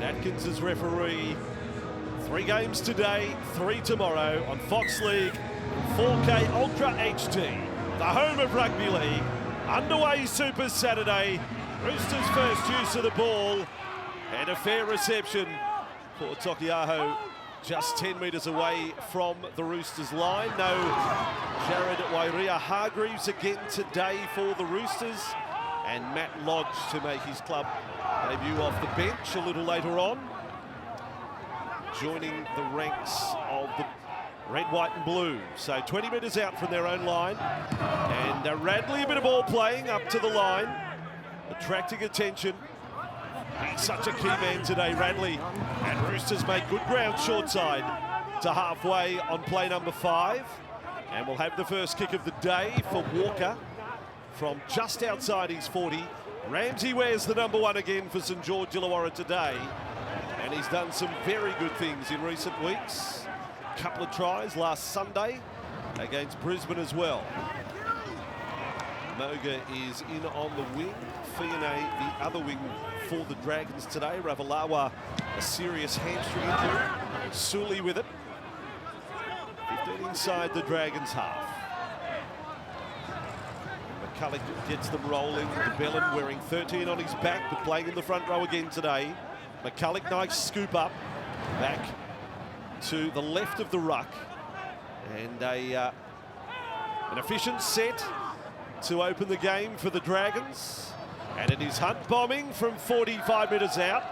Atkins is referee. 3 games today, 3 tomorrow on Fox League, 4K Ultra HD. The home of Rugby League. Underway Super Saturday. Roosters' first use of the ball. And a fair reception for Tokiaho, just 10 metres away from the Roosters line. No Jared Wairia-Hargreaves again today for the Roosters. And Matt Lodge to make his club debut off the bench a little later on, joining the ranks of the red, white and blue. So 20 metres out from their own line. And Radley, a bit of ball playing up to the line, attracting attention. He's such a key man today, Radley. And Roosters make good ground short side to halfway on play number 5. And we'll have the first kick of the day for Walker from just outside his 40. Ramsey wears the number 1 again for St George Illawarra today. And he's done some very good things in recent weeks. A couple of tries last Sunday against Brisbane as well. Moga is in on the wing. Fione the other wing for the Dragons today. Ravalawa, a serious hamstring injury. Sully with it. 15 inside the Dragons half. McCulloch gets them rolling. DeBellin wearing 13 on his back, but playing in the front row again today. McCulloch, nice scoop up. Back to the left of the ruck. And an efficient set to open the game for the Dragons. And it is Hunt bombing from 45 metres out.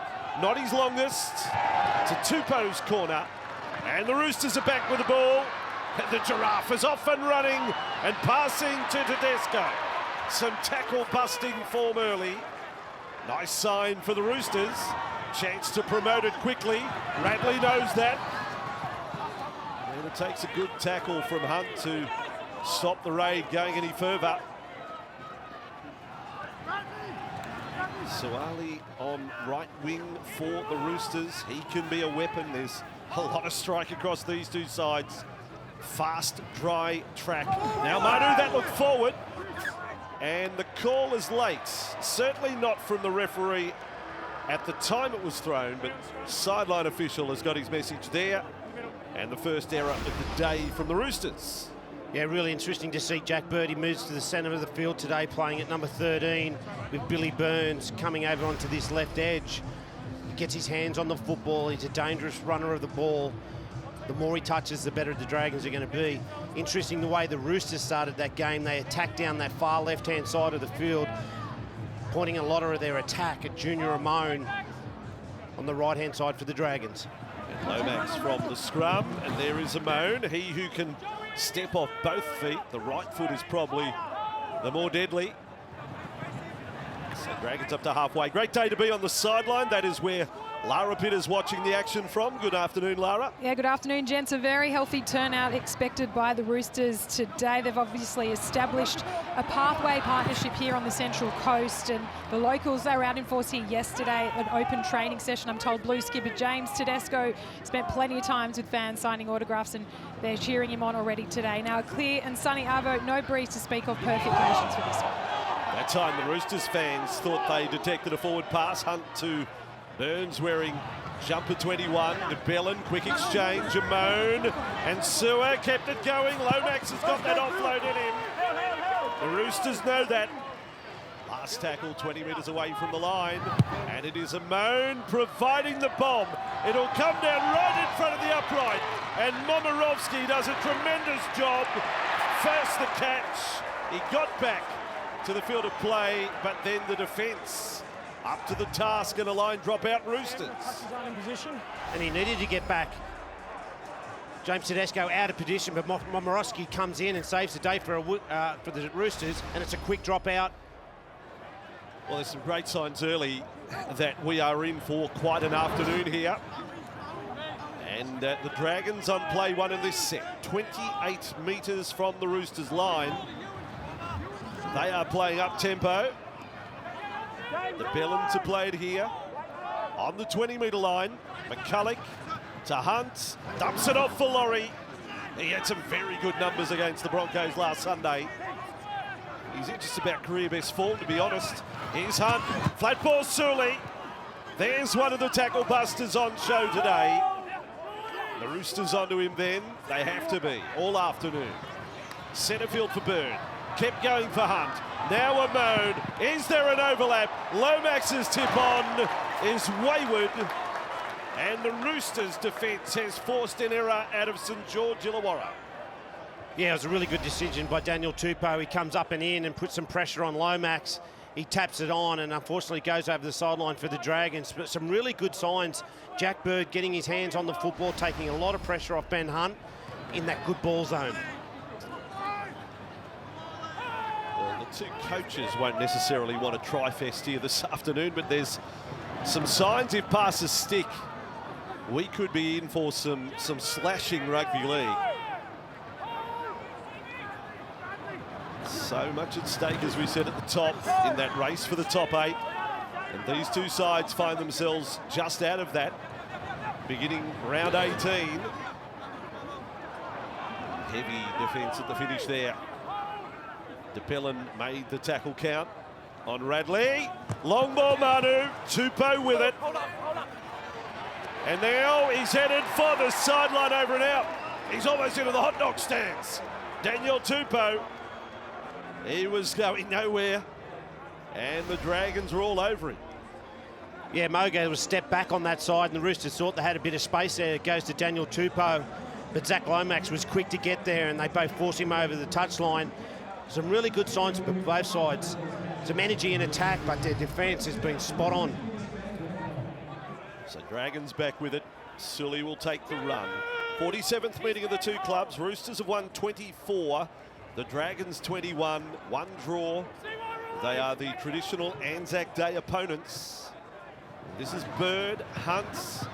Not his longest. It's a two-post corner. And the Roosters are back with the ball. And the Giraffe is off and running and passing to Tedesco. Some tackle busting form early. Nice sign for the Roosters. Chance to promote it quickly. Radley knows that. And it takes a good tackle from Hunt to stop the raid going any further. Suali on right wing for the Roosters. He can be a weapon. There's a lot of strike across these two sides. Fast, dry track. Now Manu, that looked forward. And the call is late. Certainly not from the referee at the time it was thrown, but sideline official has got his message there. And the first error of the day from the Roosters. Yeah, really interesting to see Jack Bird. He moves to the centre of the field today, playing at number 13 with Billy Burns coming over onto this left edge. He gets his hands on the football. He's a dangerous runner of the ball. The more he touches, the better the Dragons are going to be. Interesting the way the Roosters started that game. They attacked down that far left-hand side of the field, pointing a lot of their attack at Junior Ramon on the right-hand side for the Dragons. And Lomax from the scrum, and there is Amon, he who can step off both feet. The right foot is probably the more deadly. So Dragons up to halfway. Great day to be on the sideline. That is where Lara Pitt is watching the action from. Good afternoon, Lara. Yeah, good afternoon, gents. A very healthy turnout expected by the Roosters today. They've obviously established a pathway partnership here on the Central Coast, and the locals, they were out in force here yesterday, an open training session. I'm told Blue skipper James Tedesco spent plenty of times with fans signing autographs, and they're cheering him on already today. Now, a clear and sunny Arvo, no breeze to speak of, perfect conditions for this one. That time the Roosters fans thought they detected a forward pass. Hunt to Burns wearing jumper 21. DeBellin, quick exchange. Amon and Sewer kept it going. Lomax has got that offload in him. The Roosters know that. Last tackle 20 metres away from the line. And it is Amon providing the bomb. It'll come down right in front of the upright. And Momirovski does a tremendous job. First the catch. He got back to the field of play, but then the defence up to the task and a line drop out Roosters. And he needed to get back. James Tedesco out of position, but Momirovski comes in and saves the day for the Roosters, and it's a quick drop out. Well, there's some great signs early that we are in for quite an afternoon here. And the Dragons on play 1 in this set, 28 metres from the Roosters line. They are playing up tempo. The Bellin to play it here on the 20-metre line. McCulloch to Hunt, dumps it off for Laurie. He had some very good numbers against the Broncos last Sunday. He's in just about career best form, to be honest. Here's Hunt, flat ball Sully. There's one of the tackle busters on show today. The Roosters onto him then. They have to be all afternoon. Centre field for Byrne. Kept going for Hunt. Now a moan. Is there an overlap? Lomax's tip on is wayward. And the Roosters' defence has forced an error out of St George Illawarra. Yeah, it was a really good decision by Daniel Tupou. He comes up and in and puts some pressure on Lomax. He taps it on and unfortunately goes over the sideline for the Dragons. But some really good signs. Jack Bird getting his hands on the football, taking a lot of pressure off Ben Hunt in that good ball zone. Well, the two coaches won't necessarily want a tri-fest here this afternoon, but there's some signs if passes stick, we could be in for some slashing rugby league. So much at stake, as we said at the top, in that race for the top 8. And these two sides find themselves just out of that, beginning round 18. Heavy defence at the finish there. DePellin made the tackle count on Radley. Long ball, Manu. Tupou with it. And now he's headed for the sideline, over and out. He's almost into the hot dog stands. Daniel Tupou. He was going nowhere, and the Dragons were all over him. Yeah, Mogo was stepped back on that side, and the Roosters thought they had a bit of space there. It goes to Daniel Tupou, but Zach Lomax was quick to get there, and they both force him over the touchline. Some really good signs for both sides. Some energy in attack, but their defence has been spot on. So Dragons back with it. Sully will take the run. 47th meeting of the two clubs. Roosters have won 24. The Dragons 21, one draw. They are the traditional Anzac Day opponents. This is Bird, Hunts.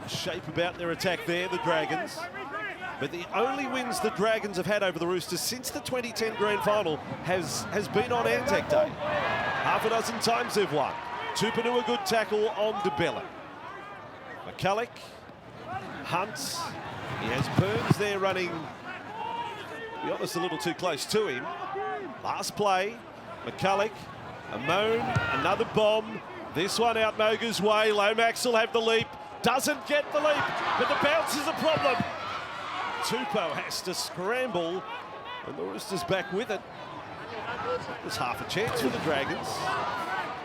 Shape about their attack there, the Dragons. But the only wins the Dragons have had over the Roosters since the 2010 Grand Final has been on Anzac Day. Half a dozen times they've won. Tupou a good tackle on DeBellin. McCulloch, Hunts. He has Burns there running, to be honest, a little too close to him. Last play, McCulloch, a moan, another bomb. This one out Moga's way. Lomax will have the leap. Doesn't get the leap, but the bounce is a problem. Tupou has to scramble, and the Roosters back with it. There's half a chance for the Dragons.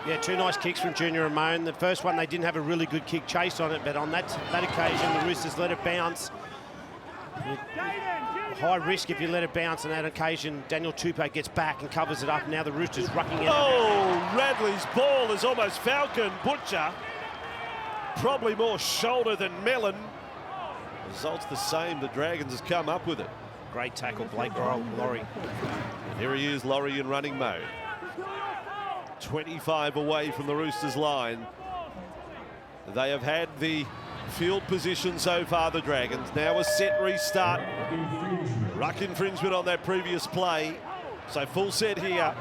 Yeah, two nice kicks from Junior and Moan. The first one, they didn't have a really good kick chase on it, but on that occasion, the Roosters let it bounce. High risk if you let it bounce on that occasion. Daniel Tupou gets back and covers it up. Now the Roosters rucking it. Oh, Radley's ball is almost Falcon Butcher. Probably more shoulder than melon. Results the same. The Dragons has come up with it. Great tackle, Blake Laurie. Here he is, Laurie in running mode. 25 away from the Roosters line. They have had the field position so far, the Dragons. Now a set restart. Ruck infringement on that previous play. So full set here.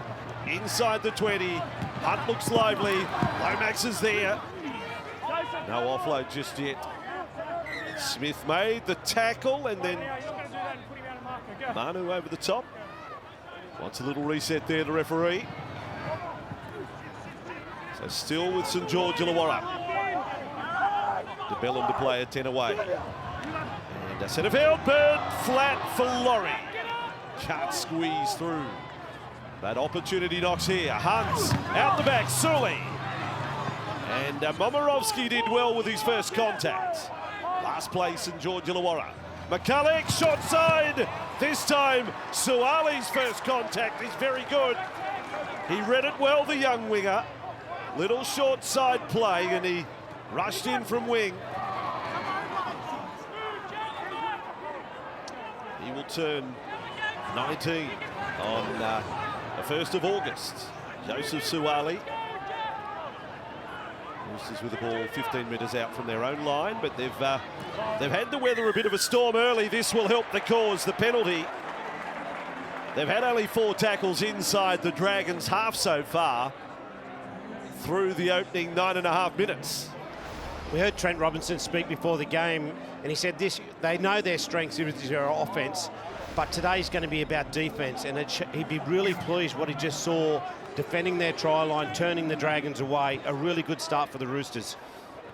Inside the 20. Hunt looks lively. Lomax is there. No offload just yet. Smith made the tackle, and then Manu over the top. Wants a little reset there, the referee. So still with St George Illawarra. DeBellin to play at 10 away. And a centre field, Bird flat for Laurie. Can't squeeze through. That opportunity knocks here. Hunts out the back, Sully. And Momirovski did well with his first contact. Last play, St George Illawarra. McCulloch, short side. This time, Suali's first contact is very good. He read it well, the young winger. Little short side play, and he rushed in from wing. He will turn 19 on the 1st of August. Joseph Suali. Roosters with the ball 15 metres out from their own line, but they've had to weather a bit of a storm early. This will help the cause, the penalty. They've had only 4 tackles inside the Dragons half so far through the opening 9.5 minutes. We heard Trent Robinson speak before the game, and he said this: they know their strengths is their offence, but today's going to be about defence, and he'd be really pleased what he just saw defending their try line, turning the Dragons away. A really good start for the Roosters.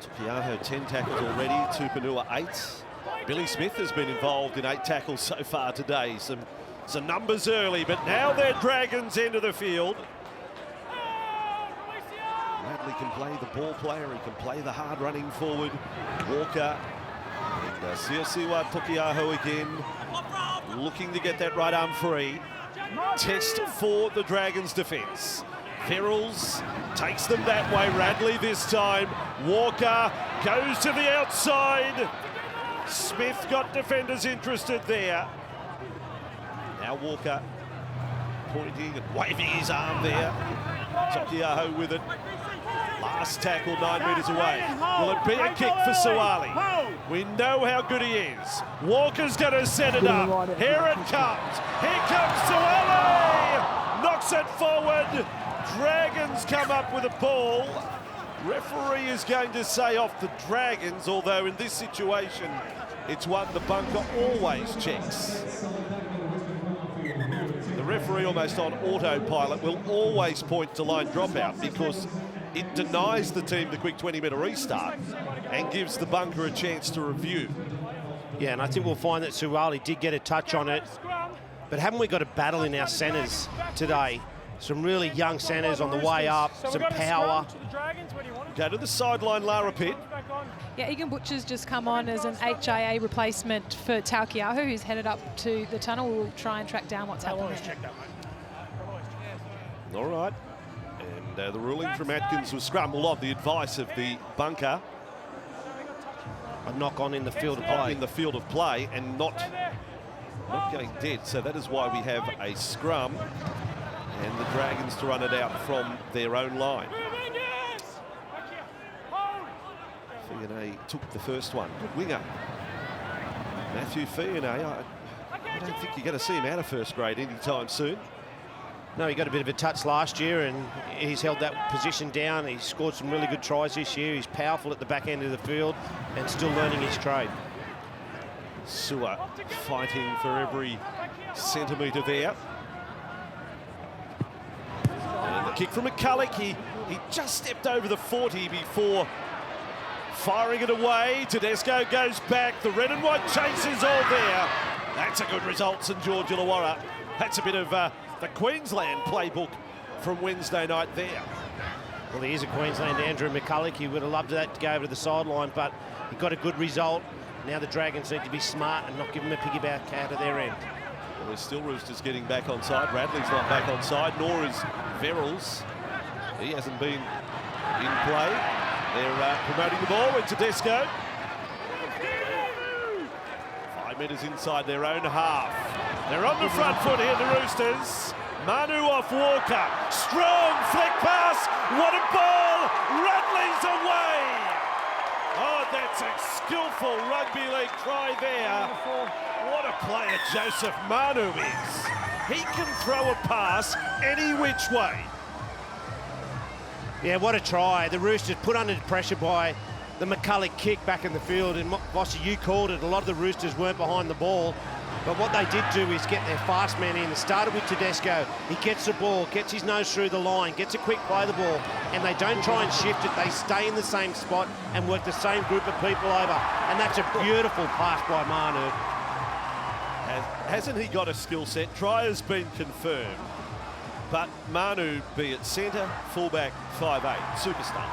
Tupiaho 10 tackles already, Tupanua 8. Billy Smith has been involved in 8 tackles so far today. Some numbers early, but now they're Dragons into the field. Radley can play the ball player, he can play the hard running forward. Walker and Siosiwa Tupiaho again, looking to get that right arm free. Test for the Dragons defence. Ferrells takes them that way. Radley this time. Walker goes to the outside. Smith got defenders interested there. Now Walker pointing and waving his arm there. Tupiaho with it. Last tackle 9 metres away. Will it be a kick for Suwali? We know how good he is. Walker's going to set it up. Here it comes. Here comes Suwali. Knocks it forward. Dragons come up with a ball. Referee is going to say off the Dragons, although in this situation, it's one the bunker always checks. The referee, almost on autopilot, will always point to line dropout because it denies the team the quick 20-minute restart and gives the bunker a chance to review. Yeah, and I think we'll find that Suwali did get a touch on it. But haven't we got a battle in our centres today? Some really young centres on the way up, some power. Go to the sideline, Lara Pitt. Yeah, Egan Butcher's just come on as an HIA replacement for Taukiaho, who's headed up to the tunnel. We'll try and track down what's happening there. All right. And the ruling from Atkins was scrambled on the advice of the bunker. A knock on in the field of play. In the field of play and not going dead. So that is why we have a scrum and the Dragons to run it out from their own line. Fiona took the first one. Good winger. Matthew Fiona. I don't think you're going to see him out of first grade anytime soon. No, he got a bit of a touch last year and he's held that position down. He's scored some really good tries this year. He's powerful at the back end of the field and still learning his trade. Sewer fighting for every centimetre there. And the kick from McCulloch. He just stepped over the 40 before firing it away. Tedesco goes back. The red and white chase is all there. That's a good result, St George Illawarra. That's a bit of the Queensland playbook from Wednesday night there. Well, he is a Queensland Andrew McCulloch. He would have loved that to go over to the sideline, but he got a good result. Now the Dragons need to be smart and not give him a piggyback out of their end. Well, there's still Roosters getting back on side. Radley's not back on side, nor is Verrills. He hasn't been in play. They're promoting the ball with Tedesco. 5 metres inside their own half. They're on the front foot here, the Roosters. Manu off Walker. Strong flick pass. What a ball. Radley's away. Oh, that's a skillful rugby league try there. What a player Joseph Manu is. He can throw a pass any which way. Yeah, what a try. The Roosters put under pressure by the McCulloch kick back in the field. And Vossi, you called it. A lot of the Roosters weren't behind the ball. But what they did do is get their fast man in. It started with Tedesco. He gets the ball, gets his nose through the line, gets a quick play the ball, and they don't try and shift it. They stay in the same spot and work the same group of people over. And that's a beautiful pass by Manu. Hasn't he got a skill set? Try has been confirmed. But Manu, be it centre, fullback, 5'8", superstar.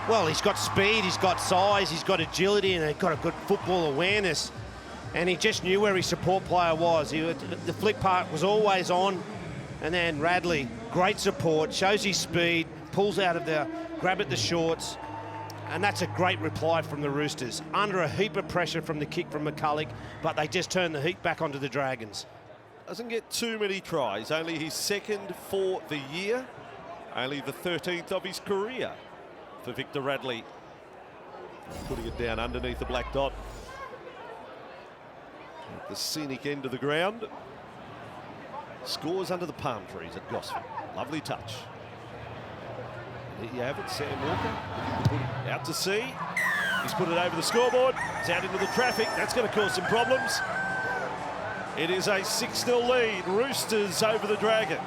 Well, he's got speed, he's got size, he's got agility, and he's got a good football awareness. And he just knew where his support player was. The flick part was always on. And then Radley, great support, shows his speed, pulls out of the grab at the shorts. And that's a great reply from the Roosters. Under a heap of pressure from the kick from McCulloch, but they just turn the heat back onto the Dragons. Doesn't get too many tries, only his second for the year, only the 13th of his career for Victor Radley. Putting it down underneath the black dot. At the scenic end of the ground. Scores under the palm trees at Gosford. Lovely touch. And there you have it, Sam Walker looking to put it out to sea. He's put it over the scoreboard. It's out into the traffic. That's going to cause some problems. It is a 6-0 lead. Roosters over the Dragons.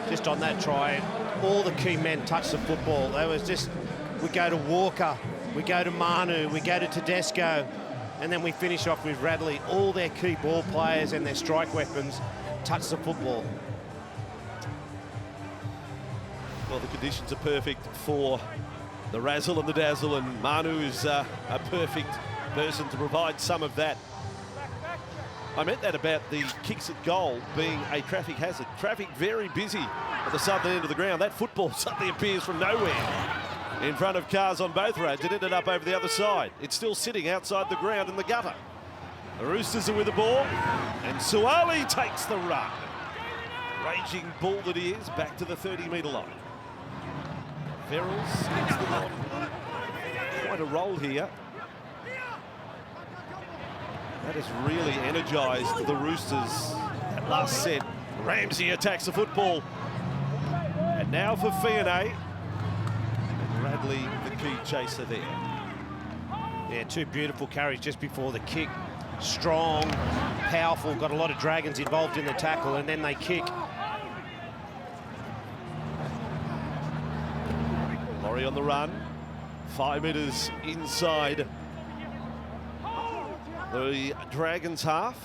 just on that try. All the key men touched the football. There was just, we go to Walker, we go to Manu, we go to Tedesco, and then we finish off with Radley. All their key ball players and their strike weapons touched the football. Well, the conditions are perfect for the razzle and the dazzle, and Manu is a perfect person to provide some of that. I meant that about the kicks at goal being a traffic hazard. Traffic very busy at the southern end of the ground. That football suddenly appears from nowhere in front of cars on both roads. It ended up over the other side. It's still sitting outside the ground in the gutter. The Roosters are with the ball, and Suaalii takes the run. Raging bull that he is, back to the 30-metre line. Verrills gets the ball. Quite a roll here. That has really energised the Roosters. That last set, Ramsey attacks the football. And now for Fiona. And Radley, the key chaser there. Yeah, two beautiful carries just before the kick. Strong, powerful, got a lot of Dragons involved in the tackle, and then they kick. Laurie on the run, 5 metres inside the Dragons half.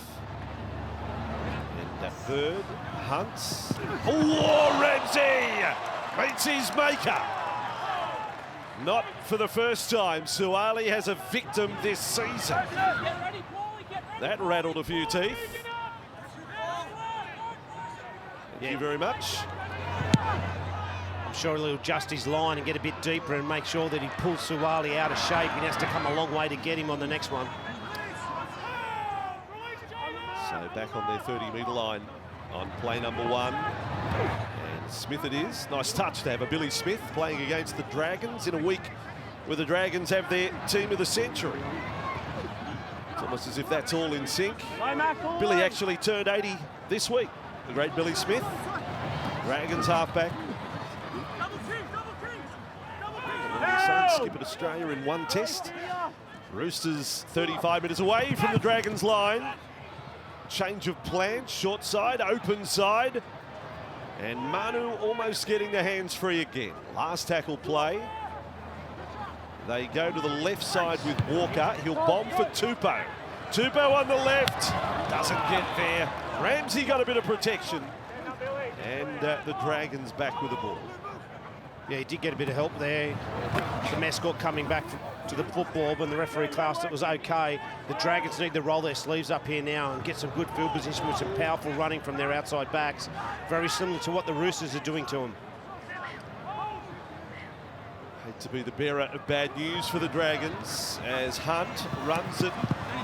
And that Bird hunts. Oh, Ramsey meets his maker. Not for the first time. Suaalii has a victim this season. That rattled a few teeth. Thank you very much. I'm sure he'll adjust his line and get a bit deeper and make sure that he pulls Suaalii out of shape. He has to come a long way to get him on the next one. So back on their 30-metre line on play number 1. And Smith it is. Nice touch to have a Billy Smith playing against the Dragons in a week where the Dragons have their team of the century. It's almost as if that's all in sync. Billy actually turned 80 this week. The great Billy Smith. Dragons halfback. Skippered Australia in 1 test. Roosters 35 metres away from the Dragons line. Change of plan, short side, open side. And Manu almost getting the hands free again. Last tackle play. They go to the left side with Walker. He'll bomb for Tupou. Tupou on the left. Doesn't get there. Ramsey got a bit of protection. And the Dragons back with the ball. Yeah, he did get a bit of help there. The mascot coming back to the football when the referee classed it was okay. The Dragons need to roll their sleeves up here now and get some good field position with some powerful running from their outside backs. Very similar to what the Roosters are doing to them. Hate to be the bearer of bad news for the Dragons as Hunt runs it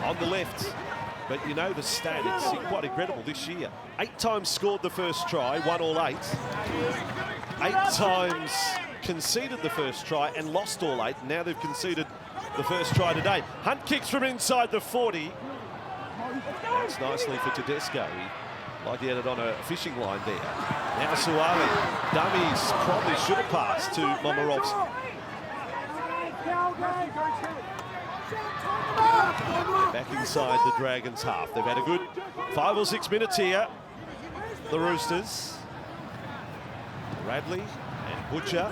on the left. But you know the stat, it's quite incredible this year. 8 times scored the first try, won all 8. 8 times conceded the first try and lost all 8. Now they've conceded the first try today. Hunt kicks from inside the 40. That's nicely for Tedesco. Like he had it on a fishing line there. Now Suaalii. Dummies probably should have passed to Momorovski. Back inside the Dragons half. They've had a good 5 or 6 minutes here. The Roosters. Radley and Butcher.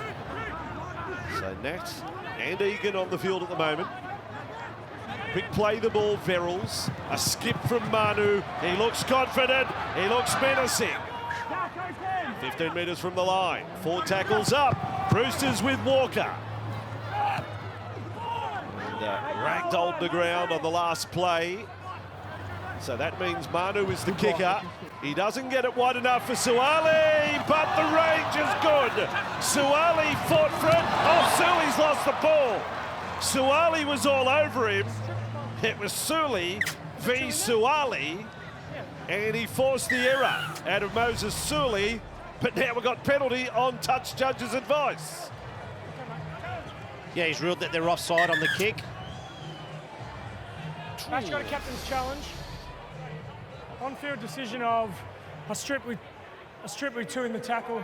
So Nat and Egan on the field at the moment. Quick play the ball, Verrills. A skip from Manu. He looks confident. He looks menacing. 15 metres from the line. 4 tackles up. Roosters with Walker. Ragdolled the ground on the last play. So that means Manu is the kicker. He doesn't get it wide enough for Suaalii, but the range is good. Suaalii fought for it. Oh, Suli's lost the ball. Suaalii was all over him. It was Suli v Suaalii, and he forced the error out of Moses Suli, but now we've got penalty on touch judge's advice. Yeah, he's ruled that they're offside on the kick. Match got a captain's challenge. On-field decision of a strip with 2 in the tackle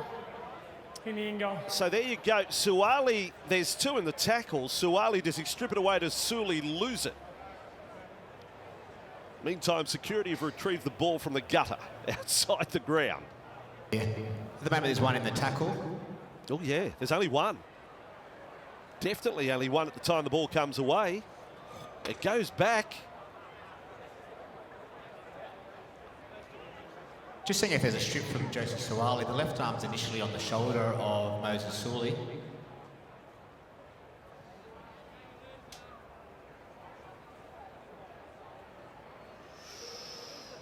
in the in-goal. So there you go. Suaalii, there's 2 in the tackle. Suaalii, does he strip it away? Does Suli lose it? Meantime, security have retrieved the ball from the gutter outside the ground. At the moment, there's one in the tackle. Oh, yeah, there's only one. Definitely only one at the time the ball comes away. It goes back. Just seeing if there's a strip from Joseph Suwali. The left arm's initially on the shoulder of Moses Sully.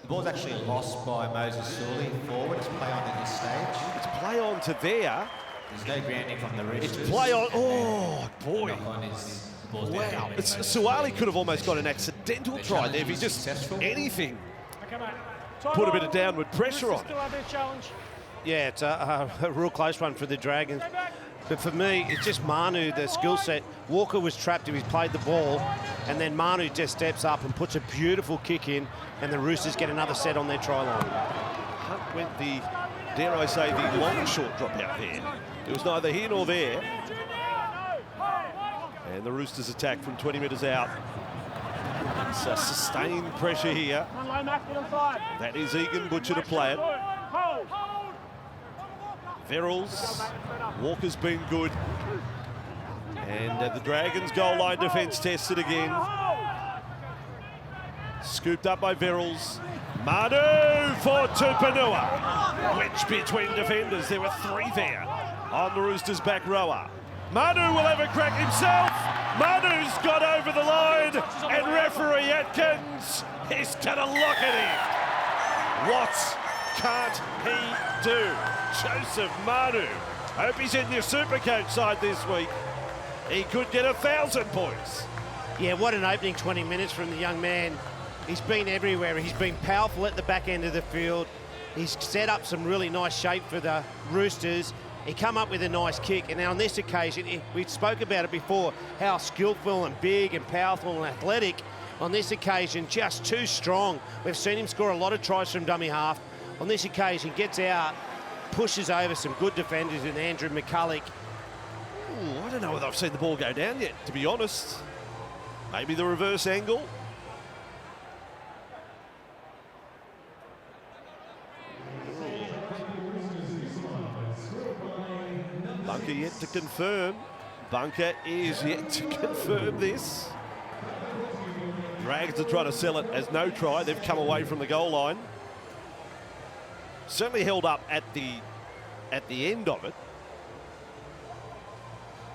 The ball's actually lost by Moses Sully forward. It's play on at this stage. It's play on to there. There's no grounding from the Roosters. It's play on. Oh, boy. Wow. Suwali could have almost got an accidental try there if he just anything. Put a bit of downward pressure on it. Still have their challenge. Yeah, it's a real close one for the Dragons. But for me, it's just Manu, the skill set. Walker was trapped if he's played the ball, and then Manu just steps up and puts a beautiful kick in, and the Roosters get another set on their try line. Hunt went the, dare I say, the long short drop out there. It was neither here nor there. And the Roosters attack from 20 metres out. It's a sustained pressure here. That is Egan Butcher to play it. Verrills, Walker's been good. And the Dragons goal line defence tested again. Scooped up by Verrills. Manu for Tupanua. Wedge between defenders. There were three there on the Roosters' back rower. Manu will have a crack himself. Manu's got over the line, and referee Atkins is going to lock it in. What can't he do? Joseph Manu. Hope he's in your Supercoach side this week. He could get 1,000 points. Yeah, what an opening 20 minutes from the young man. He's been everywhere. He's been powerful at the back end of the field. He's set up some really nice shape for the Roosters. He come up with a nice kick, and now on this occasion, we spoke about it before, how skillful and big and powerful and athletic. On this occasion, just too strong. We've seen him score a lot of tries from dummy half. On this occasion, gets out, pushes over some good defenders in Andrew McCulloch. Ooh, I don't know whether I've seen the ball go down yet, to be honest. Maybe the reverse angle. Bunker yet to confirm. Bunker is yet to confirm this. Dragons are trying to sell it as no try. They've come away from the goal line. Certainly held up at the end of it.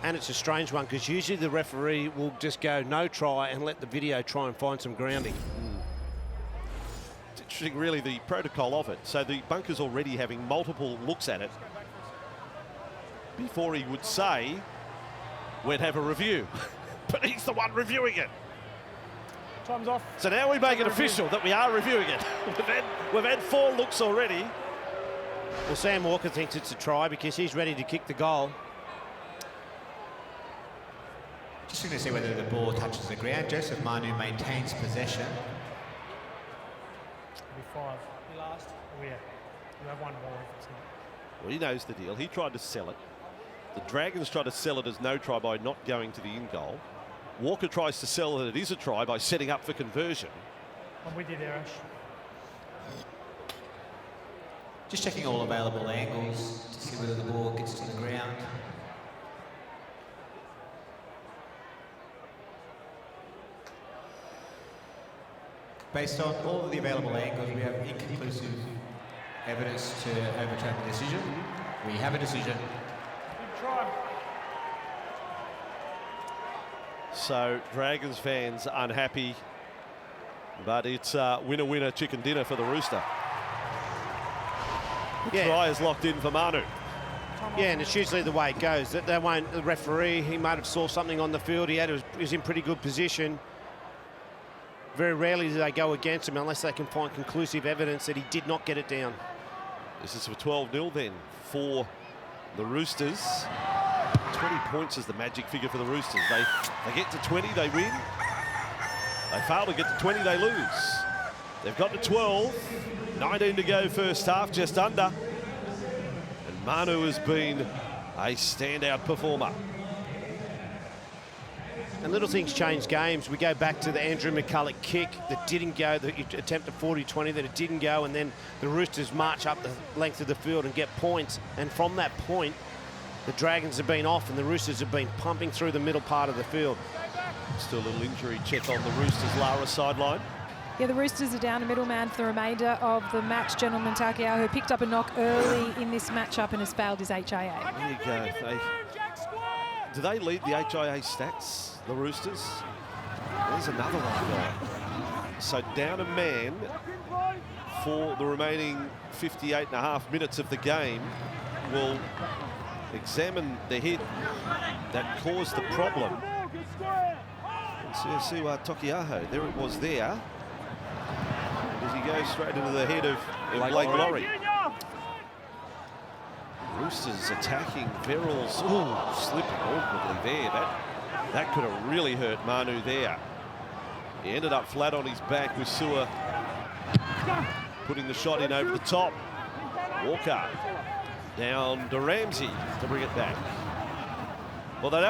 And it's a strange one, because usually the referee will just go no try and let the video try and find some grounding. It's interesting, really, the protocol of it. So the Bunker's already having multiple looks at it before he would say, we'd have a review. But he's the one reviewing it. Time's off. So now we make it official that we are reviewing it. We've had 4 looks already. Well, Sam Walker thinks it's a try because he's ready to kick the goal. Just going to see whether the ball touches the ground. Joseph Manu maintains possession. It'll be 5. You last? Oh, yeah. You have one more if it's not. Well, he knows the deal. He tried to sell it. The Dragons tried to sell it as no try by not going to the in goal. Walker tries to sell that it is a try by setting up for conversion. I'm with you there, Ash. Just checking all available angles to see whether the ball gets to the ground. Based on all of the available angles, we have inconclusive evidence to overturn the decision. We have a decision. Good try. So Dragons fans unhappy, but it's winner-winner chicken dinner for the Rooster. The try is locked in for Manu. Yeah, and it's usually the way it goes. They won't, the referee, he might have saw something on the field. He was in pretty good position. Very rarely do they go against him unless they can find conclusive evidence that he did not get it down. This is for 12-0 then for the Roosters. 20 points is the magic figure for the Roosters. They get to 20, they win. They fail to get to 20, they lose. They've got to 12. 19 to go first half, just under. And Manu has been a standout performer. And little things change games. We go back to the Andrew McCulloch kick that didn't go, the attempt at 40-20 that it didn't go, and then the Roosters march up the length of the field and get points. And from that point, the Dragons have been off and the Roosters have been pumping through the middle part of the field. Still a little injury check on the Roosters' Lara sideline. Yeah, the Roosters are down a middleman for the remainder of the match. Gentleman Takiao, who picked up a knock early in this matchup and has failed his HIA. There you go. Do they lead the HIA stats, the Roosters? There's another one. So down a man for the remaining 58.5 minutes of the game. We'll examine the hit that caused the problem. And see Tokiaho, there it was there. Does he go straight into the head of Blake Laurie? Roosters attacking Verrills. Ooh, slipping awkwardly there. That could have really hurt Manu there. He ended up flat on his back with Sewer putting the shot in over the top. Walker down to Ramsey to bring it back. Well, they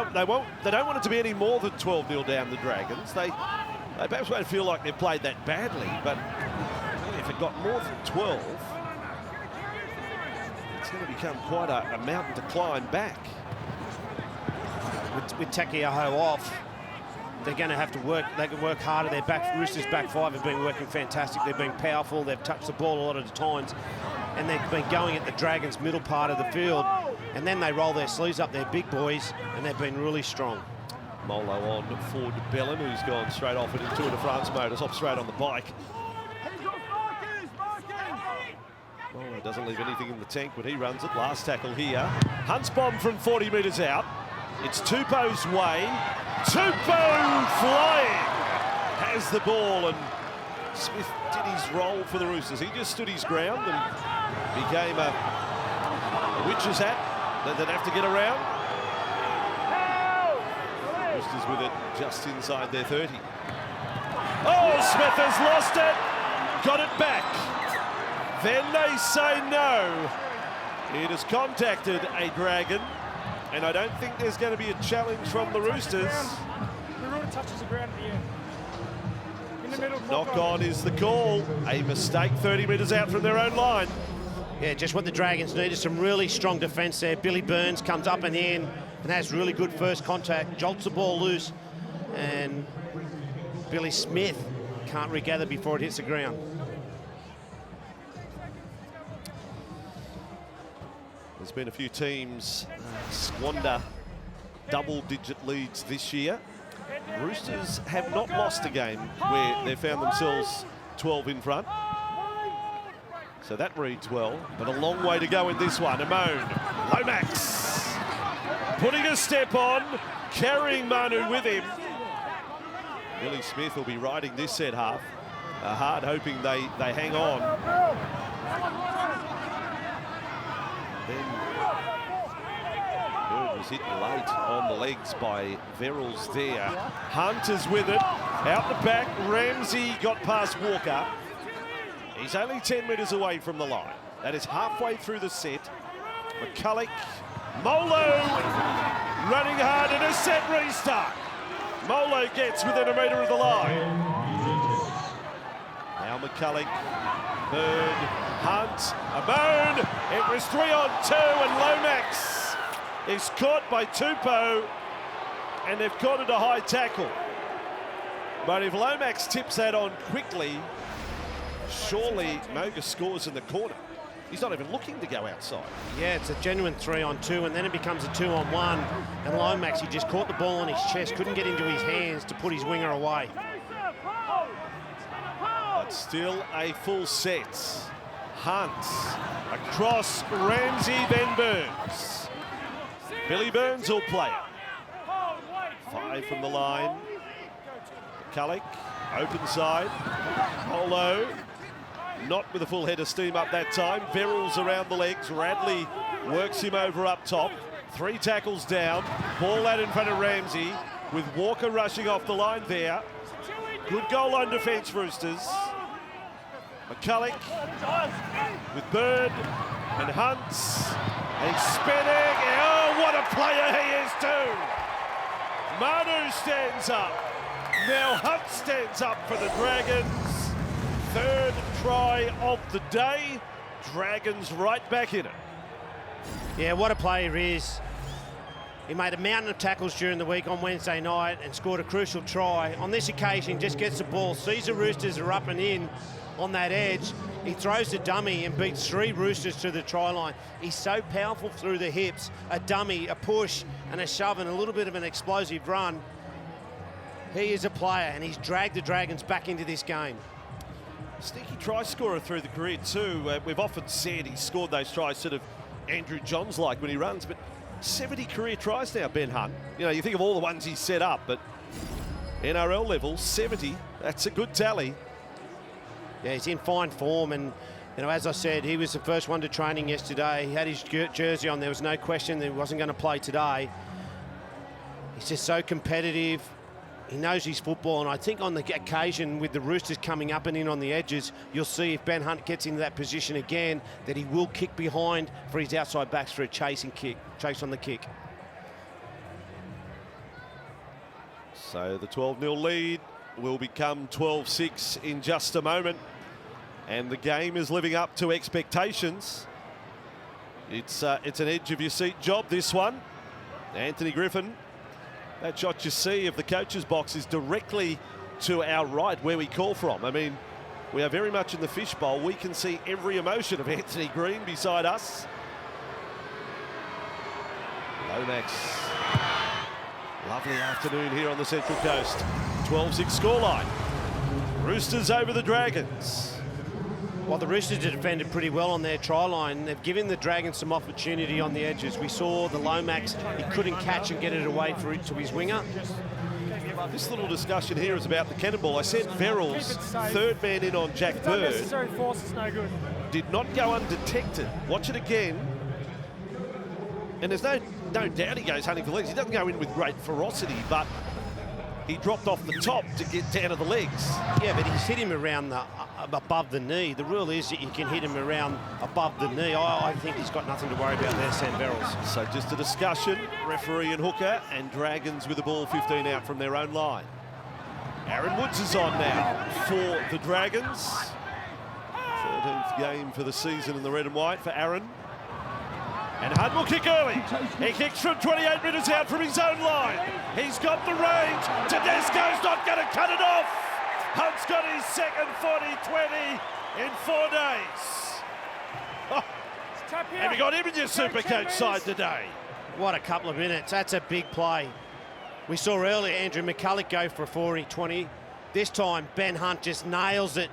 don't want it to be any more than 12-0 down the Dragons. They perhaps won't feel like they've played that badly, but if it got more than 12, it's going to become quite a mountain to climb back. With Takiaho off, they're going to have to work. They can work harder. Their Roosters back five have been working fantastic. They've been powerful. They've touched the ball a lot of the times, and they've been going at the Dragons' middle part of the field. And then they roll their sleeves up, their big boys, and they've been really strong. Molo on for Bellin, who's gone straight off it in Tour de France mode. It's off straight on the bike. Molo doesn't leave anything in the tank when he runs it. Last tackle here. Hunt's bomb from 40 metres out. It's Tupou's way. Tupou flying! Has the ball, and Smith did his roll for the Roosters. He just stood his ground and became a witch's hat that they'd have to get around. Roosters with it just inside their 30. Oh, Smith has lost it. Got it back. Then they say no. It has contacted a Dragon, and I don't think there's going to be a challenge from the Roosters. The rule touches the ground at the end. In the middle. Knock on is the call. A mistake 30 metres out from their own line. Yeah, just what the Dragons need is some really strong defence there. Billy Burns comes up and in and has really good first contact, jolts the ball loose, and Billy Smith can't regather before it hits the ground. There's been a few teams squander double-digit leads this year. Roosters have not lost a game where they found themselves 12 in front. So that reads well, but a long way to go in this one. Amone, Lomax, putting a step on, carrying Manu with him. Billy Smith will be riding this set half, hard hoping they hang on. Then Bird was hit late on the legs by Verrills there. Hunt is with it, out the back, Ramsey got past Walker. He's only 10 metres away from the line. That is halfway through the set. McCulloch, Molo running hard and a set restart. Molo gets within a metre of the line. Now McCulloch, Bird, Hunt, Amone. It was 3-on-2 and Lomax is caught by Tupou, and they've caught it a high tackle. But if Lomax tips that on quickly, surely Moga scores in the corner. He's not even looking to go outside. Yeah, it's a genuine 3-on-2, and then it becomes a 2-on-1. And Lomax, he just caught the ball on his chest, couldn't get into his hands to put his winger away. But still a full set. Hunt across Ramsey, then Burns. Billy Burns will play it. 5 from the line. McCulloch, open side. Molo, not with a full head of steam up that time. Verrills around the legs. Radley works him over up top. 3 tackles down. Ball out in front of Ramsey with Walker rushing off the line there. Good goal line defence, Roosters. McCulloch with Bird and Hunt. He's spinning. Oh, what a player he is too. Manu stands up. Now Hunt stands up for the Dragons. Third try of the day. Dragons right back in it. Yeah, what a player he is. He made a mountain of tackles during the week on Wednesday night and scored a crucial try. On this occasion, just gets the ball, sees the Roosters are up and in on that edge. He throws the dummy and beats 3 Roosters to the try line. He's so powerful through the hips. A dummy, a push and a shove and a little bit of an explosive run. He is a player and he's dragged the Dragons back into this game. Sneaky try scorer through the career too. We've often said he scored those tries sort of Andrew Johns-like when he runs, but 70 career tries now, Ben Hunt. You know, you think of all the ones he's set up, but NRL level, 70, that's a good tally. Yeah, he's in fine form, and you know, as I said, he was the first one to training yesterday. He had his jersey on. There was no question that he wasn't going to play today. He's just so competitive. He knows his football, and I think on the occasion with the Roosters coming up and in on the edges, you'll see if Ben Hunt gets into that position again, that he will kick behind for his outside backs for a chase on the kick. So the 12-0 lead will become 12-6 in just a moment. And the game is living up to expectations. It's an edge-of-your-seat job, this one. Anthony Griffin. That shot you see of the coach's box is directly to our right, where we call from. I mean, we are very much in the fishbowl. We can see every emotion of Anthony Green beside us. Lomax. Lovely afternoon here on the Central Coast. 12-6 scoreline. Roosters over the Dragons. Well, the Roosters have defended pretty well on their try line. They've given the Dragons some opportunity on the edges. We saw the Lomax, he couldn't catch and get it away to his winger. This little discussion here is about the cannonball. I said Verrills, third man in on Jack Bird, Unnecessary force is no good. did not go undetected. Watch it again. And there's no doubt he goes hunting for legs. He doesn't go in with great ferocity, but he dropped off the top to get down to the legs. Yeah, but he's hit him around above the knee. The rule is that you can hit him around above the knee. I think he's got nothing to worry about there, Sam Verrills. So just a discussion, referee and hooker, and Dragons with the ball 15 out from their own line. Aaron Woods is on now for the Dragons. 13th game for the season in the red and white for Aaron. And Hunt will kick early. He kicks from 28 metres out from his own line. He's got the range. Tedesco's not going to cut it off. Hunt's got his second 40-20 in 4 days. Oh, have you got him in your Supercoach side today? What a couple of minutes. That's a big play. We saw earlier Andrew McCulloch go for a 40-20. This time, Ben Hunt just nails it.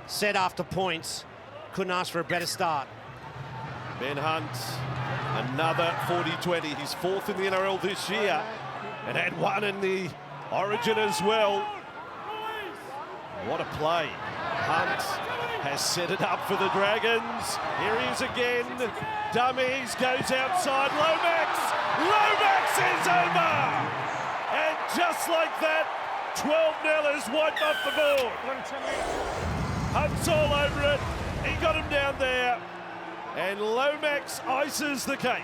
Set after points. Couldn't ask for a better start. Ben Hunt, another 40-20. He's 4th in the NRL this year and had 1 in the Origin as well. What a play. Hunt has set it up for the Dragons. Here he is again. Dummies, goes outside. Lomax! Lomax is over! And just like that, 12-0 is wiped off the board. Hunt's all over it. He got him down there. And Lomax ices the cake.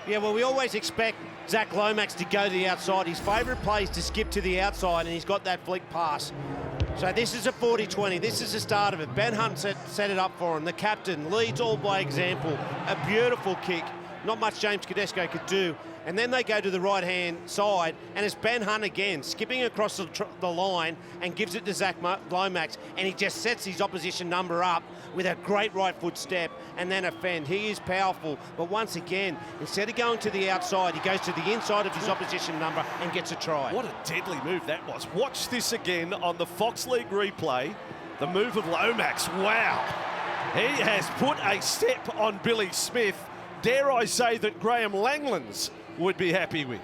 Yeah, well, we always expect Zach Lomax to go to the outside. His favourite play is to skip to the outside, and he's got that flick pass. So this is a 40-20. This is the start of it. Ben Hunt set it up for him. The captain leads all by example. A beautiful kick. Not much James Tedesco could do. And then they go to the right-hand side, and it's Ben Hunt again, skipping across the line and gives it to Zach Lomax, and he just sets his opposition number up with a great right foot step and then a fend. He is powerful, but once again, instead of going to the outside, he goes to the inside of his opposition number and gets a try. What a deadly move that was. Watch this again on the Fox League replay. The move of Lomax, wow. He has put a step on Billy Smith. Dare I say that Graham Langlands would be happy with.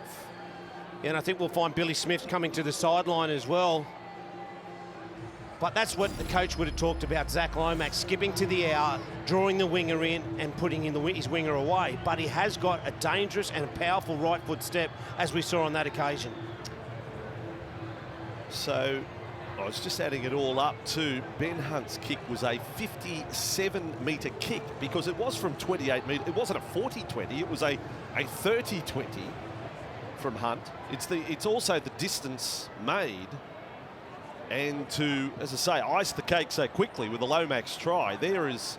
Yeah, and I think we'll find Billy Smith coming to the sideline as well. But that's what the coach would have talked about, Zach Lomax skipping to the out, drawing the winger in and putting his winger away. But he has got a dangerous and a powerful right foot step, as we saw on that occasion. So I was just adding it all up to Ben Hunt's kick was a 57-metre kick because it was from 28 metres. It wasn't a 40-20, it was a 30-20. from Hunt. It's also the distance made, and to, as I say, ice the cake so quickly with the Lomax try. There's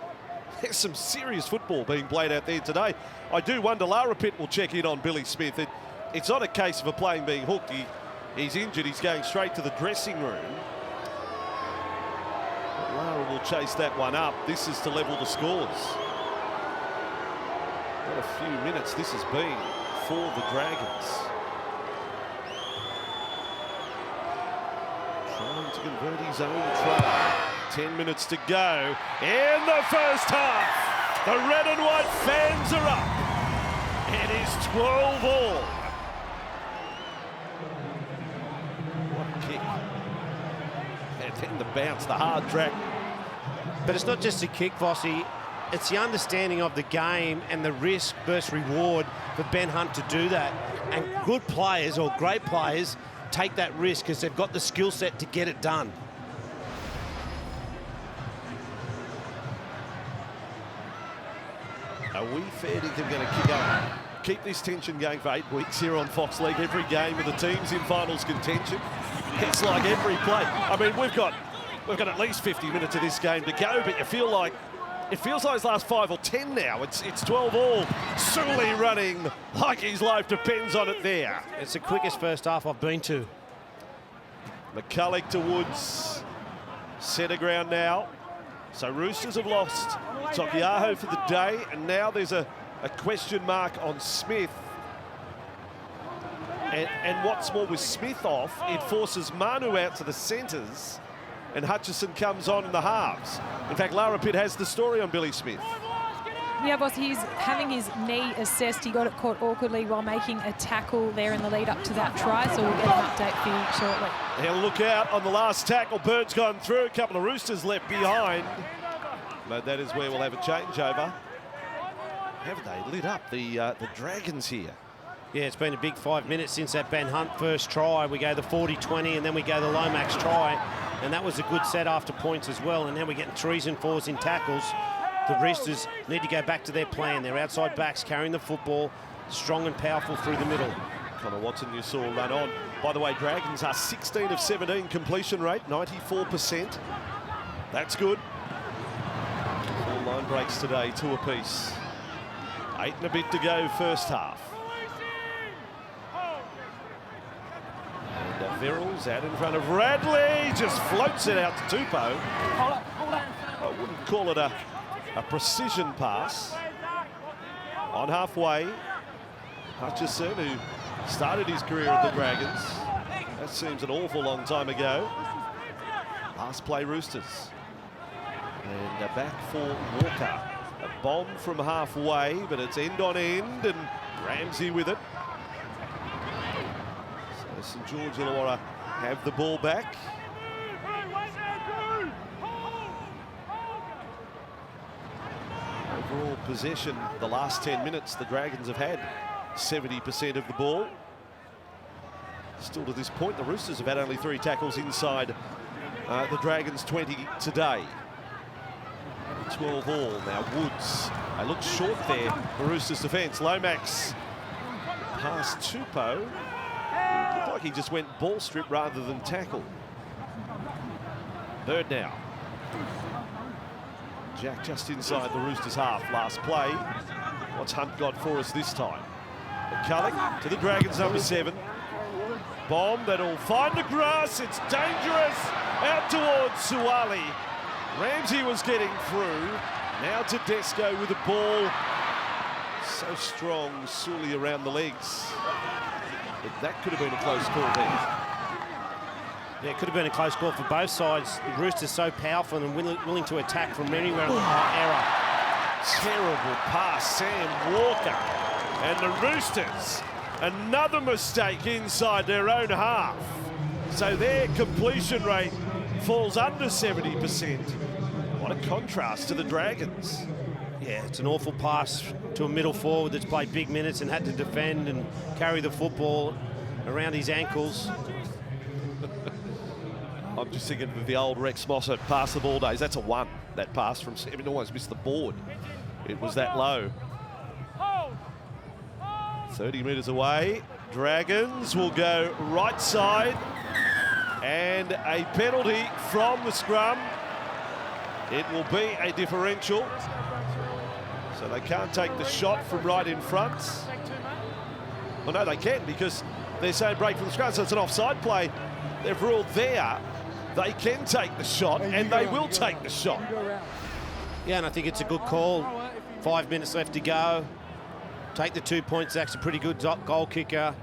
some serious football being played out there today. I do wonder, Larapit will check in on Billy Smith. It's not a case of a plane being hooked. He's injured. He's going straight to the dressing room. But Lara will chase that one up. This is to level the scores. What a few minutes this has been for the Dragons. Trying to convert his own try. 10 minutes to go in the first half. The red and white fans are up. It is 12 all. What a kick. And then the bounce, the hard track. But it's not just a kick, Vossi. It's the understanding of the game and the risk versus reward for Ben Hunt to do that. And good players, or great players, take that risk because they've got the skill set to get it done. Are we fair think they're going to keep this tension going for 8 weeks here on Fox League? Every game with the teams in finals contention. It's like every play. I mean, we've got at least 50 minutes of this game to go, but it feels like it's last 5 or 10 now. It's 12 all. Sully running like his life depends on it there. It's the quickest first half I've been to. McCulloch to Woods. Centre ground now. So Roosters have lost Tokiaho for the day, and now there's a question mark on Smith. And what's more, with Smith off, it forces Manu out to the centres, and Hutchison comes on in the halves. In fact, Larapit has the story on Billy Smith. Yeah, boss, he's having his knee assessed. He got it caught awkwardly while making a tackle there in the lead up to that try, so we'll get an update for you shortly. He'll look out on the last tackle. Bird's gone through, a couple of Roosters left behind. But that is where we'll have a changeover. Have they lit up the Dragons here? Yeah, it's been a big 5 minutes since that Ben Hunt first try. We go the 40-20 and then we go the Lomax try. And that was a good set after points as well. And now we're getting 3s and 4s in tackles. The Roosters need to go back to their plan. Their outside backs carrying the football, strong and powerful through the middle. Connor Watson, you saw run on. By the way, Dragons are 16 of 17 completion rate, 94%. That's good. 4 line breaks today, 2 apiece. 8 and a bit to go first half. And Verrills out in front of Radley, just floats it out to Tupou. I wouldn't call it a precision pass. On halfway, Hutchison, who started his career at the Dragons. That seems an awful long time ago. Last play Roosters. And back for Walker. A bomb from halfway, but it's end on end, and Ramsey with it. So St George Illawarra have the ball back. Overall possession, the last 10 minutes, the Dragons have had 70% of the ball. Still to this point, the Roosters have had only 3 tackles inside the Dragons' 20 today. 12 all. Now Woods, they look short there, the Roosters' defence. Lomax past Tupou. Looked like he just went ball strip rather than tackle. Bird now. Jack just inside the Roosters' half. Last play. What's Hunt got for us this time? McCulloch to the Dragons, number 7. Bomb that'll find the grass. It's dangerous. Out towards Suwali. Ramsey was getting through. Now Tedesco with the ball. So strong, Sully around the legs. But that could have been a close call there. Yeah, it could have been a close call for both sides. The Roosters so powerful and willing to attack from anywhere. Error. Terrible pass, Sam Walker. And the Roosters, another mistake inside their own half. So their completion rate falls under 70%. What a contrast to the Dragons. Yeah, it's an awful pass to a middle forward that's played big minutes and had to defend and carry the football around his ankles. I'm just thinking of the old Rex Mossop pass the ball days. That's a 1, that pass from Sam. It almost missed the board. It was that low. 30 metres away. Dragons will go right side, and a penalty from the scrum. It will be a differential. So they can't take the shot from right in front. Well, no, they can, because they're saying break from the scrum, so it's an offside play. They've ruled there. They can take the shot, and they will take the shot. Yeah, and I think it's a good call. 5 minutes left to go. Take the 2 points. Zach's a pretty good goal kicker.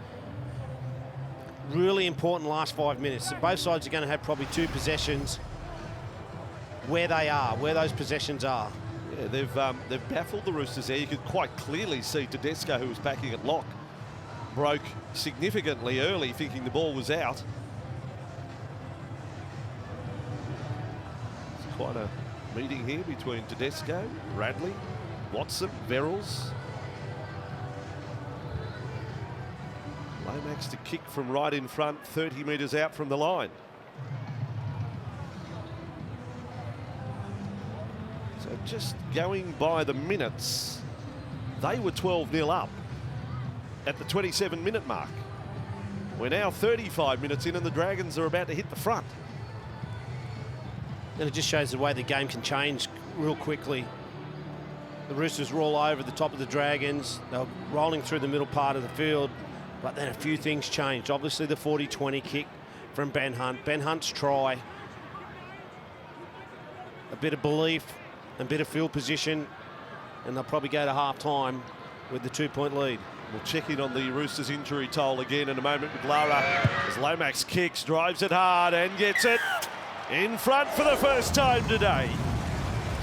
Really important last 5 minutes. So both sides are going to have probably 2 possessions where they are, where those possessions are. Yeah, they've baffled the Roosters there. You could quite clearly see Tedesco, who was backing at lock, broke significantly early, thinking the ball was out. It's quite a meeting here between Tedesco, Radley, Watson, Verrills. Lomax to kick from right in front, 30 metres out from the line. So just going by the minutes, they were 12-0 up at the 27-minute mark. We're now 35 minutes in, and the Dragons are about to hit the front. And it just shows the way the game can change real quickly. The Roosters roll over the top of the Dragons. They're rolling through the middle part of the field, but then a few things changed. Obviously, the 40-20 kick from Ben Hunt. Ben Hunt's try. A bit of belief, a bit of field position, and they'll probably go to half-time with the 2-point lead. We'll check in on the Roosters injury toll again in a moment with Lara. As Lomax kicks, drives it hard and gets it in front for the first time today.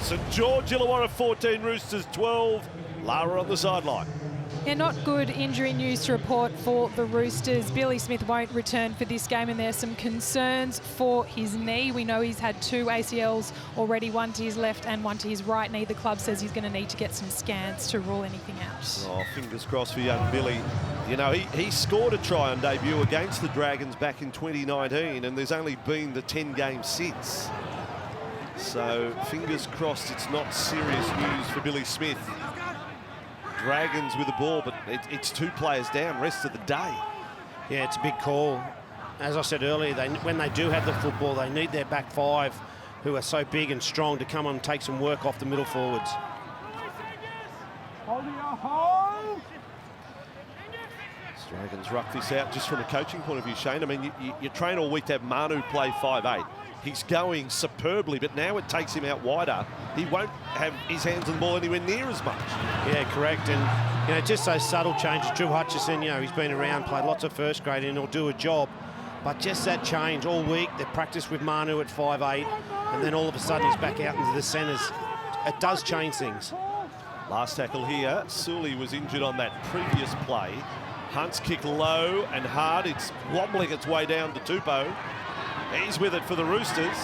St George Illawarra 14, Roosters 12. Lara on the sideline. Yeah, not good injury news to report for the Roosters. Billy Smith won't return for this game, and there's some concerns for his knee. We know he's had 2 ACLs already, one to his left and one to his right knee. The club says he's going to need to get some scans to rule anything out. Oh, fingers crossed for young Billy. You know, he scored a try on debut against the Dragons back in 2019, and there's only been the 10 games since. So fingers crossed it's not serious news for Billy Smith. Dragons with the ball, but it's 2 players down rest of the day. Yeah, it's a big call. As I said earlier, when they do have the football, they need their back 5, who are so big and strong, to come on and take some work off the middle forwards. Dragons ruck this out just from a coaching point of view, Shane. I mean, you train all week to have Manu play 5'8". He's going superbly, but now it takes him out wider. He won't have his hands on the ball anywhere near as much. Yeah, correct. And, you know, just those subtle changes. Drew Hutchison, you know, he's been around, played lots of first grade, and he'll do a job. But just that change all week, they practiced with Manu at 5'8", and then all of a sudden he's back out into the centres. It does change things. Last tackle here, Sully was injured on that previous play. Hunt's kick low and hard. It's wobbling its way down to Tupou. He's with it for the Roosters.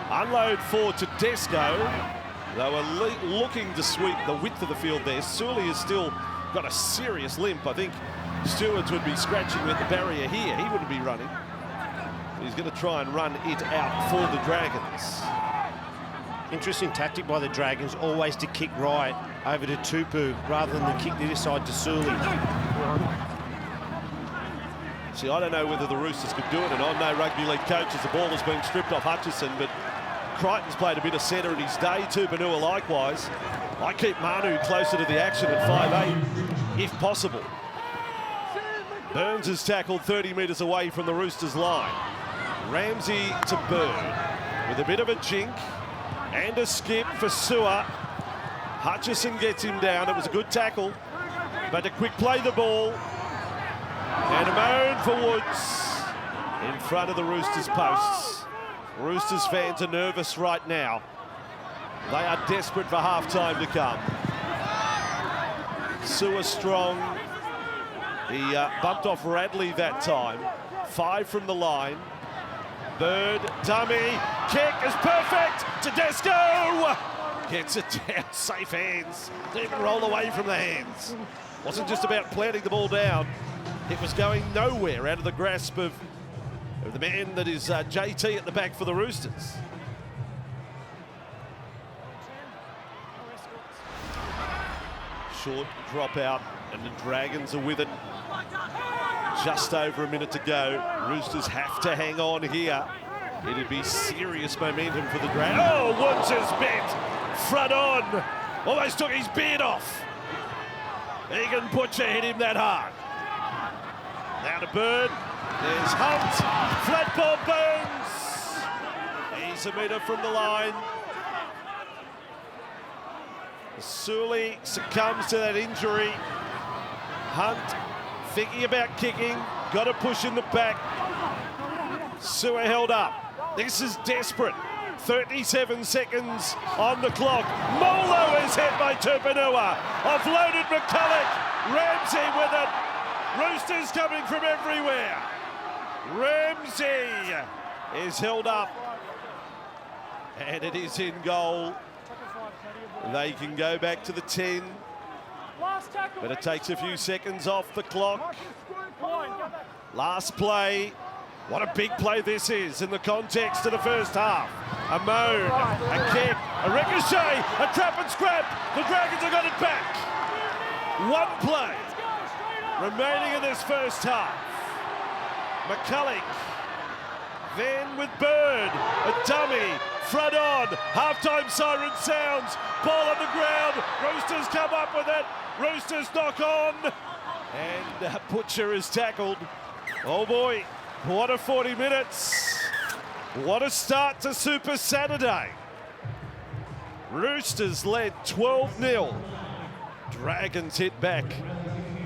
Unload for Tedesco. They were looking to sweep the width of the field there. Sully has still got a serious limp. I think Stewards would be scratching at the barrier here. He wouldn't be running. He's going to try and run it out for the Dragons. Interesting tactic by the Dragons, always to kick right over to Tupou rather than the kick the other side to Sully. See, I don't know whether the Roosters could do it, and I'm no rugby league coach as the ball has been stripped off Hutchison, but Crichton's played a bit of centre in his day, Tupanua likewise. I keep Manu closer to the action at 5'8", if possible. Burns is tackled 30 metres away from the Roosters line. Ramsey to Bird with a bit of a jink and a skip for Sewer. Hutchison gets him down. It was a good tackle, but a quick play the ball. And a moan for Woods in front of the Roosters posts. Roosters fans are nervous right now. They are desperate for half-time to come. Sewer strong. He bumped off Radley that time. 5 from the line. Bird, dummy, kick is perfect. Tedesco gets it down, safe hands. Didn't even roll away from the hands. Wasn't just about planting the ball down. It was going nowhere out of the grasp of the man that is JT at the back for the Roosters. Short drop out, and the Dragons are with it. Just over a minute to go. Roosters have to hang on here. It'd be serious momentum for the Dragons. Oh, Woods is bent. Front on. Almost took his beard off. Egan Butcher hit him that hard. Now to Bird. There's Hunt. Flat ball Burns. He's a metre from the line. Sully succumbs to that injury. Hunt thinking about kicking. Got to push in the back. Sewer held up. This is desperate. 37 seconds on the clock. Molo is hit by Tupanua. Offloaded McCulloch. Ramsey with it. Roosters coming from everywhere. Ramsey is held up. And it is in goal. They can go back to the 10. But it takes a few seconds off the clock. Last play. What a big play this is in the context of the first half. A moan, a kick, a ricochet, a trap and scrap. The Dragons have got it back. One play remaining in this first half. McCulloch, then with Bird, a dummy, front on, halftime siren sounds, ball on the ground, Roosters come up with it, Roosters knock on, and Butcher is tackled. Oh boy. What a 40 minutes. What a start to Super Saturday. Roosters led 12-0. Dragons hit back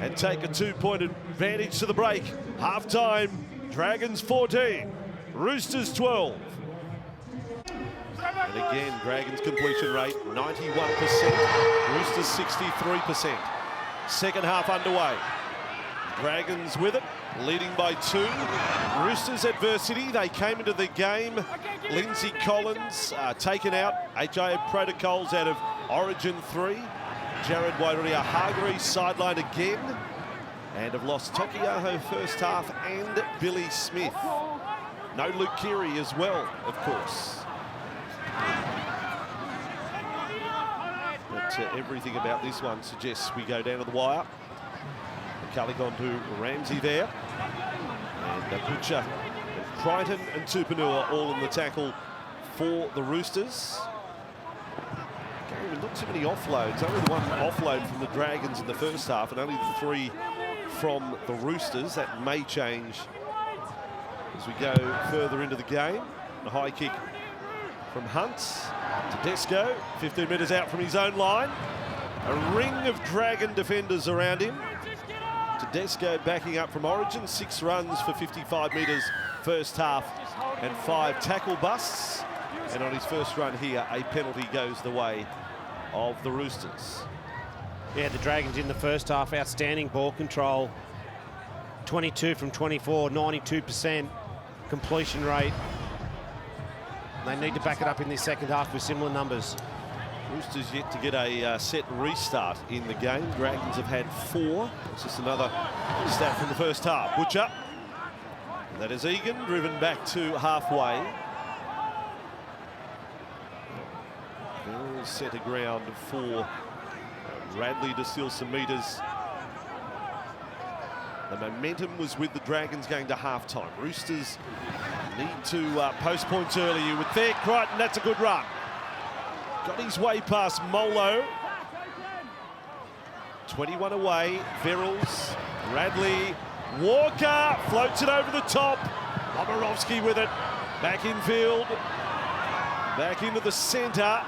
and take a 2-point advantage to the break. Half-time, Dragons 14, Roosters 12. And again, Dragons completion rate 91%, Roosters 63%. Second half underway. Dragons with it, leading by 2. Roosters adversity, they came into the game. Lindsay Collins taken out, HIA protocols out of Origin 3. Jared Wairia-Hargreaves sidelined again. And have lost Tokiaho first half and Billy Smith. No Luke Keary as well, of course. But everything about this one suggests we go down to the wire. McCulloch on to Ramsey there. And Butcher, Crichton and Tupanua all in the tackle for the Roosters. Not too many offloads. Only the one offload from the Dragons in the first half and only the 3 from the Roosters. That may change as we go further into the game. A high kick from Hunt. Tedesco, 15 metres out from his own line. A ring of Dragon defenders around him. Tedesco backing up from Origin, 6 runs for 55 metres first half and 5 tackle busts. And on his first run here, a penalty goes the way of the Roosters. Yeah, the Dragons in the first half, outstanding ball control. 22 from 24, 92% completion rate. They need to back it up in this second half with similar numbers. Roosters yet to get a set restart in the game. Dragons have had 4. It's just another stat from the first half. Butcher. That is Egan, driven back to halfway. Very set a ground for Radley to steal some metres. The momentum was with the Dragons going to halftime. Roosters need to post points early. You would think. Crichton, that's a good run. Got his way past Molo. 21 away. Verrills, Radley, Walker floats it over the top. Omorovsky with it. Back in field. Back into the centre.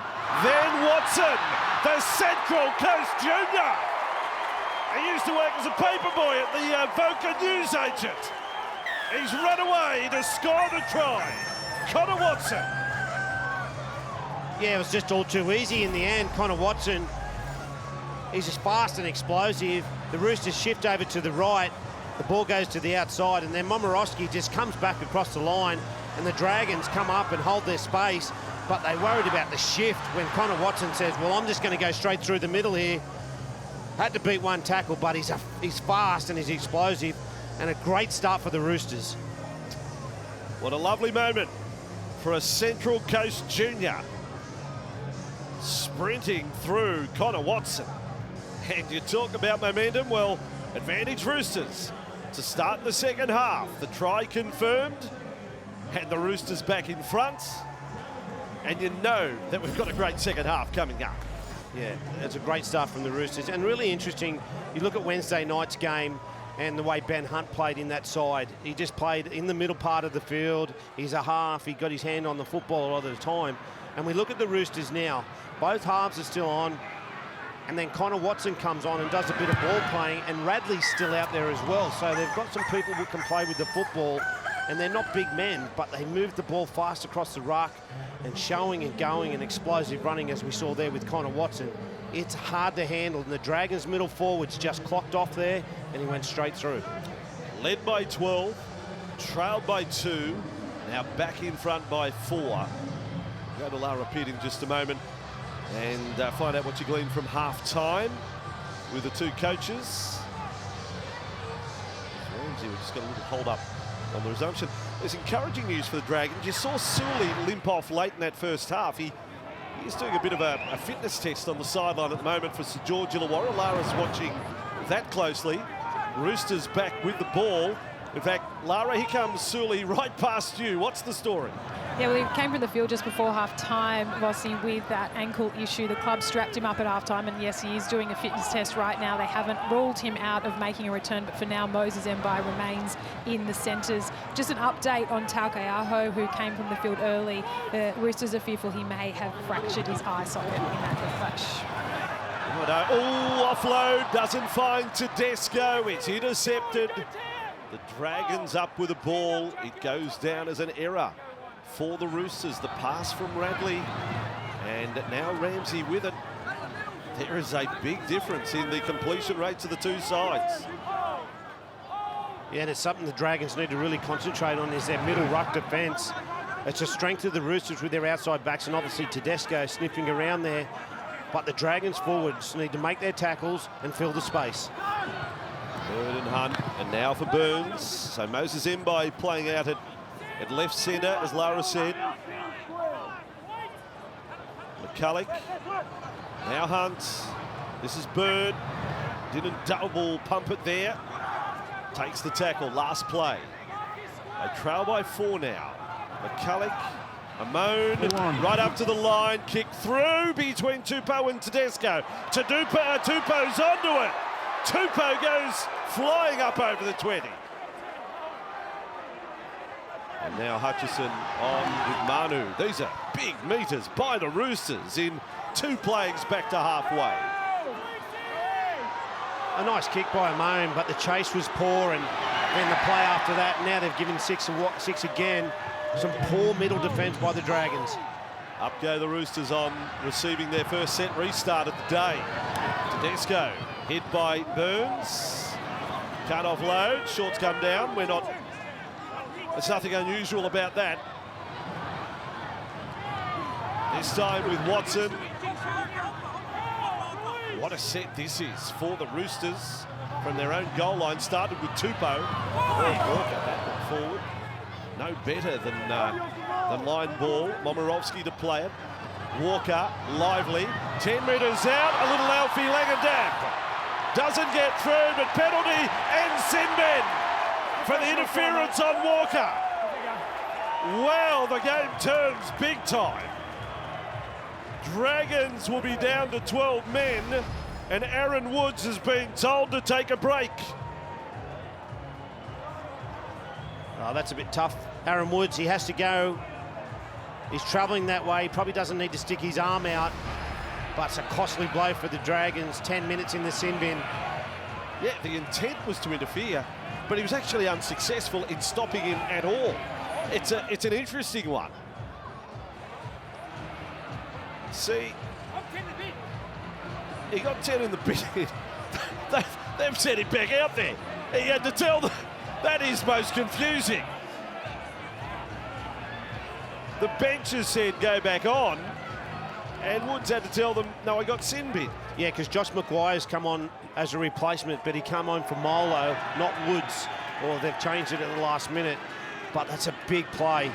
Then Watson, the Central Coast Junior. He used to work as a paperboy at the Voca news agent. He's run away to score the try. Connor Watson. Yeah, it was just all too easy in the end. Connor Watson, he's just fast and explosive. The Roosters shift over to the right. The ball goes to the outside, and then Momorowski just comes back across the line, and the Dragons come up and hold their space, but they worried about the shift when Connor Watson says, well, I'm just going to go straight through the middle here. Had to beat one tackle, but he's fast and he's explosive, and a great start for the Roosters. What a lovely moment for a Central Coast junior. Sprinting through Connor Watson. And you talk about momentum, well, advantage Roosters. to start the second half. The try confirmed, and the Roosters back in front. And you know that we've got a great second half coming up. Yeah, it's a great start from the Roosters. And really interesting, you look at Wednesday night's game and the way Ben Hunt played in that side. He just played in the middle part of the field. He's a half. He got his hand on the football a lot of the time. And we look at the Roosters now. Both halves are still on. And then Connor Watson comes on and does a bit of ball playing. And Radley's still out there as well. So they've got some people who can play with the football. And they're not big men, but they move the ball fast across the ruck and showing and going and explosive running, as we saw there with Connor Watson. It's hard to handle, and the Dragons' middle forwards just clocked off there, and he went straight through. Led by 12, trailed by 2, now back in front by 4. Go to Lara Pitt in just a moment and find out what you gleaned from half-time with the two coaches. We've just got a little hold-up on the resumption. There's encouraging news for the Dragons. You saw Sully limp off late in that first half. He's doing a bit of a fitness test on the sideline at the moment for St George Illawarra. Lara's watching that closely. Roosters back with the ball. In fact, Lara, here comes Sully right past you. What's the story? Yeah, well, he came from the field just before half-time, Rossi, with that ankle issue. The club strapped him up at half-time, and yes, he is doing a fitness test right now. They haven't ruled him out of making a return, but for now, Moses Mbai remains in the centres. Just an update on Taukeaho, who came from the field early. The Roosters are fearful he may have fractured his eye socket in that refresh. Oh, offload, doesn't find Tedesco. It's intercepted. The Dragons up with the ball. It goes down as an error for the Roosters. The pass from Radley, and now Ramsey with it. There is a big difference in the completion rates of the two sides. Yeah, and it's something the Dragons need to really concentrate on, is their middle ruck defence. It's a strength of the Roosters with their outside backs, and obviously Tedesco sniffing around there. But the Dragons forwards need to make their tackles and fill the space. Bird and Hunt, and now for Burns. So Moses Mbai playing out at left centre, as Lara said. McCulloch, now Hunt. This is Bird. Didn't double pump it there. Takes the tackle, last play. They trail by 4 now. McCulloch, Amon, right up to the line, kick through between Tupou and Tedesco. Tupou's onto it. Tupou goes flying up over the 20. And now Hutchison on with Manu. These are big metres by the Roosters in 2 plays back to halfway. A nice kick by Amon, but the chase was poor, and then the play after that. Now they've given 6 again. Some poor middle defence by the Dragons. Up go the Roosters on receiving their first set restart of the day. Tedesco hit by Burns. Can't offload. Shorts come down. There's nothing unusual about that. This time with Watson. What a set this is for the Roosters from their own goal line. Started with Tupou. Walker back and forward. No better than line ball. Momirovski to play it. Walker, lively. 10 metres out. A little Alfie Langendamp. Doesn't get through, but penalty and sin bin for the interference on Walker. Well, the game turns big time. Dragons will be down to 12 men, and Aaron Woods has been told to take a break. Oh, that's a bit tough. Aaron Woods, he has to go. He's travelling that way. He probably doesn't need to stick his arm out, but it's a costly blow for the Dragons. 10 minutes in the sin bin. Yeah, the intent was to interfere, but he was actually unsuccessful in stopping him at all. It's an interesting one. See, he got 10 in the bid. They've sent him back out there. He had to tell them. That is most confusing. The benches said go back on, and Woods had to tell them, no, I got sin bin. Yeah, because Josh Maguire's come on as a replacement, but he come on for Molo, not Woods. Or they've changed it at the last minute, but that's a big play.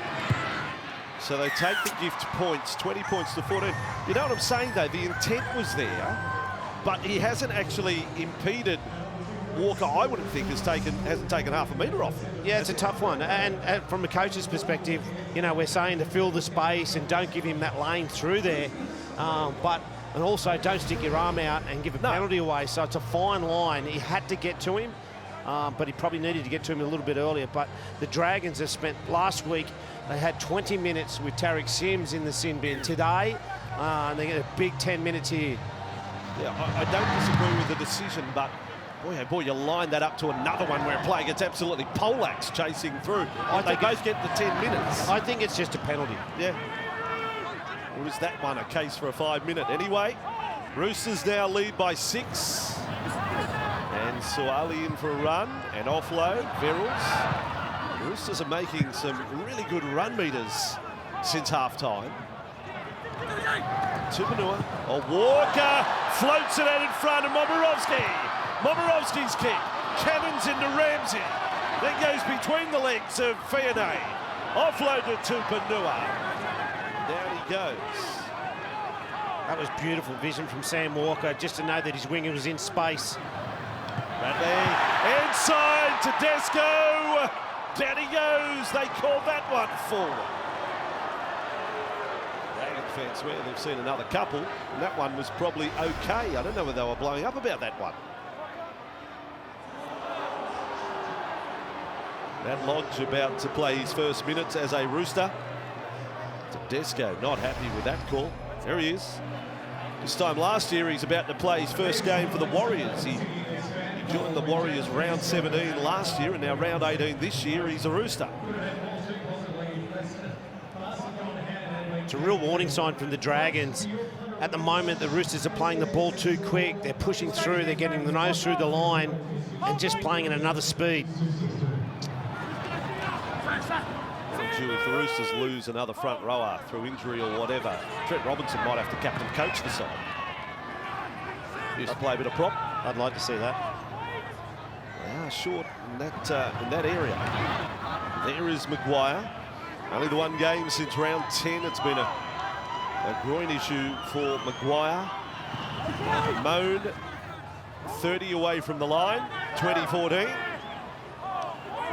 So they take the gift points, 20 points to 14. You know what I'm saying, though? The intent was there, but he hasn't actually impeded Walker, I wouldn't think, hasn't taken half a metre off him. Yeah, it's a tough one. And from a coach's perspective, you know, we're saying to fill the space and don't give him that lane through there. And also don't stick your arm out and give a penalty away. So it's a fine line. He had to get to him, but he probably needed to get to him a little bit earlier. But the Dragons have spent last week, they had 20 minutes with Tariq Sims in the sin bin. Today, they get a big 10 minutes here. Yeah, I don't disagree with the decision, but boy, oh boy, you line that up to another one where a player gets absolutely poleaxed chasing through. They both get the 10 minutes. I think it's just a penalty. Yeah. Or was that one a case for a 5-minute? Anyway, Roosters now lead by 6. And Suali in for a run and offload. Verrills. The Roosters are making some really good run meters since half-time. Tupanua. Oh, Walker floats it out in front of Momirovski. Momirovski's kick. Cannons into Ramsey. Then goes between the legs of Fione. Offload to Tupanua. Down he goes. That was beautiful vision from Sam Walker, just to know that his winger was in space. Bradley inside to Tedesco. Down he goes. They call that one forward. Dragon fans swear they've seen another couple, and that one was probably okay. I don't know whether they were blowing up about that one. That Lodge about to play his first minutes as a Rooster. Tedesco not happy with that call. There he is. This time last year he's about to play his first game for the Warriors. He joined the Warriors round 17 last year, and now round 18 this year he's a Rooster. It's a real warning sign from the Dragons. At the moment, the Roosters are playing the ball too quick. They're pushing through, they're getting the nose through the line and just playing at another speed. If the Roosters lose another front rower through injury or whatever, Trent Robinson might have to captain coach the side. Used to play a bit of prop. I'd like to see that. They are short in that area. There is Maguire. Only the one game since round 10. It's been a groin issue for Maguire. Moan 30 away from the line, 2014.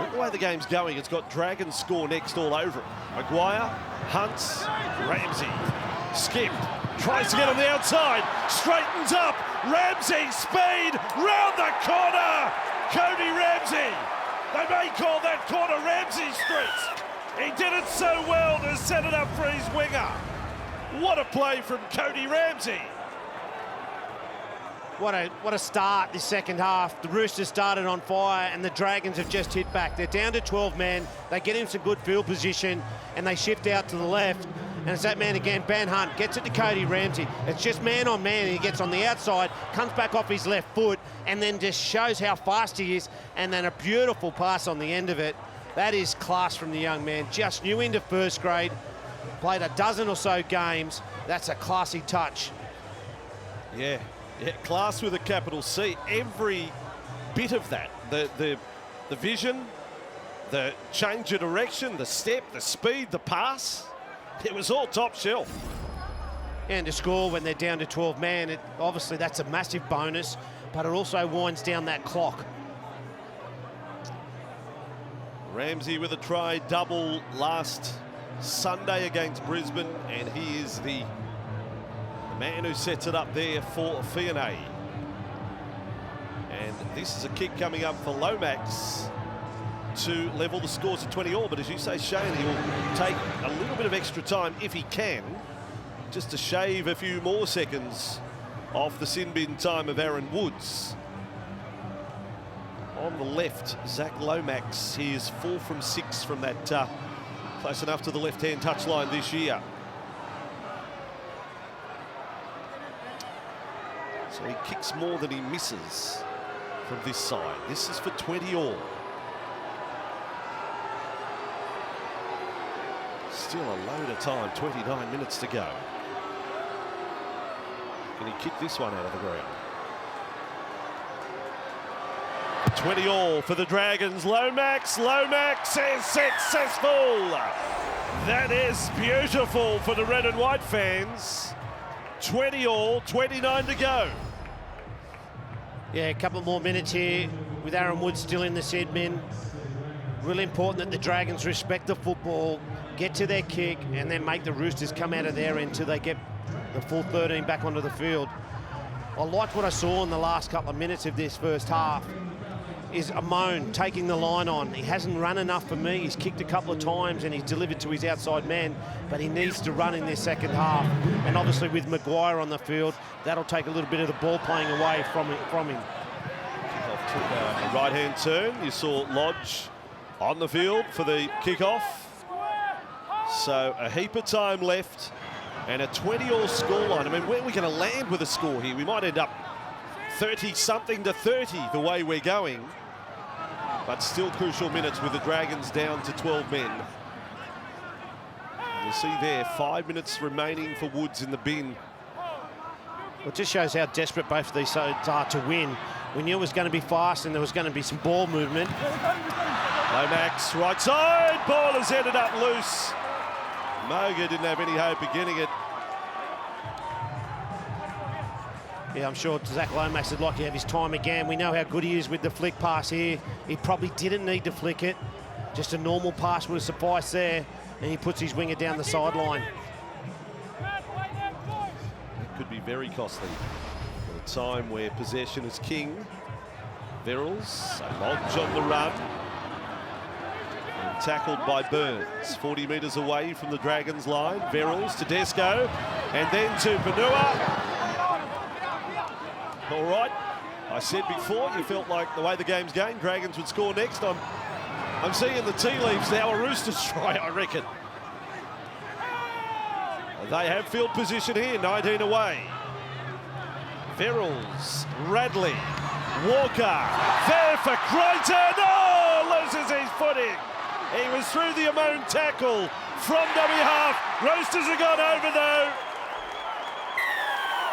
Look the way the game's going, it's got Dragons score next all over it. Maguire, Hunts, Ramsey, Skip, tries to get on the outside, straightens up, Ramsey, speed, round the corner, Cody Ramsey. They may call that corner Ramsey Street. He did it so well to set it up for his winger. What a play from Cody Ramsey. What a start this second half. The Roosters started on fire and the Dragons have just hit back. They're down to 12 men. They get in some good field position and they shift out to the left. And it's that man again, Ben Hunt, gets it to Cody Ramsey. It's just man on man, and he gets on the outside, comes back off his left foot, and then just shows how fast he is, and then a beautiful pass on the end of it. That is class from the young man. Just new into first grade, played a dozen or so games. That's a classy touch. Yeah, class with a capital C. Every bit of that, the vision, the change of direction, the step, the speed, the pass, it was all top shelf. And to score when they're down to 12 man, obviously that's a massive bonus, but it also winds down that clock. Ramsey with a try double last Sunday against Brisbane, and he is the man who sets it up there for Fione. And this is a kick coming up for Lomax to level the scores at 20 all, but as you say, Shane, he will take a little bit of extra time if he can, just to shave a few more seconds off the sin bin time of Aaron Woods. On the left, Zach Lomax, he is 4 from 6 from that close enough to the left-hand touchline this year. So he kicks more than he misses from this side. This is for 20 all. Still a load of time, 29 minutes to go. Can he kick this one out of the ground? 20 all for the Dragons. Lomax is successful. That is beautiful for the red and white fans. 20 all, 29 to go. Yeah, a couple more minutes here. with Aaron Wood still in the Sidman. Really important that the Dragons respect the football, get to their kick, and then make the Roosters come out of their end until they get the full 13 back onto the field. I liked what I saw in the last couple of minutes of this first half. Is Amon taking the line on. He hasn't run enough for me. He's kicked a couple of times and he's delivered to his outside man, but he needs to run in this second half. And obviously with Maguire on the field, that'll take a little bit of the ball playing away from him. Kickoff took a right-hand turn. You saw Lodge on the field for the kickoff. So a heap of time left and a 20-all scoreline. I mean, where are we going to land with a score here? We might end up 30-something to 30 the way we're going. But still crucial minutes with the Dragons down to 12 men. You see there, 5 minutes remaining for Woods in the bin. Well, it just shows how desperate both of these sides are to win. We knew it was going to be fast and there was going to be some ball movement. Lomax, right side, ball has ended up loose. Moga didn't have any hope of getting it. Yeah, I'm sure Zach Lomax would like to have his time again. We know how good he is with the flick pass here. He probably didn't need to flick it. Just a normal pass would have sufficed there. And he puts his winger down the sideline. It could be very costly for a time where possession is king. Verrills, a Lodge on the run. And tackled by Burns. 40 metres away from the Dragons line. Verrills to Desco. And then to Panua. All right, I said before, you felt like the way the game's going, Dragons would score next. I'm seeing the tea leaves now, a Roosters try, I reckon. They have field position here, 19 away. Verrills, Radley, Walker, there for Crichton, oh, loses his footing. He was through the Amon tackle from dummy half. Roosters have gone over though.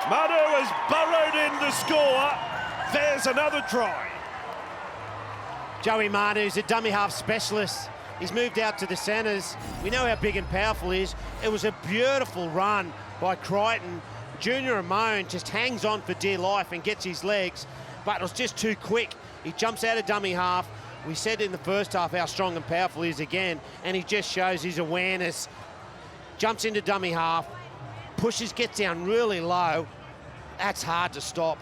Manu has burrowed in to score. There's another try. Joey Manu's a dummy half specialist. He's moved out to the centres. We know how big and powerful he is. It was a beautiful run by Crichton. Junior Amon just hangs on for dear life and gets his legs, but it was just too quick. He jumps out of dummy half. We said in the first half how strong and powerful he is again, and he just shows his awareness. Jumps into dummy half, pushes, gets down really low. That's hard to stop.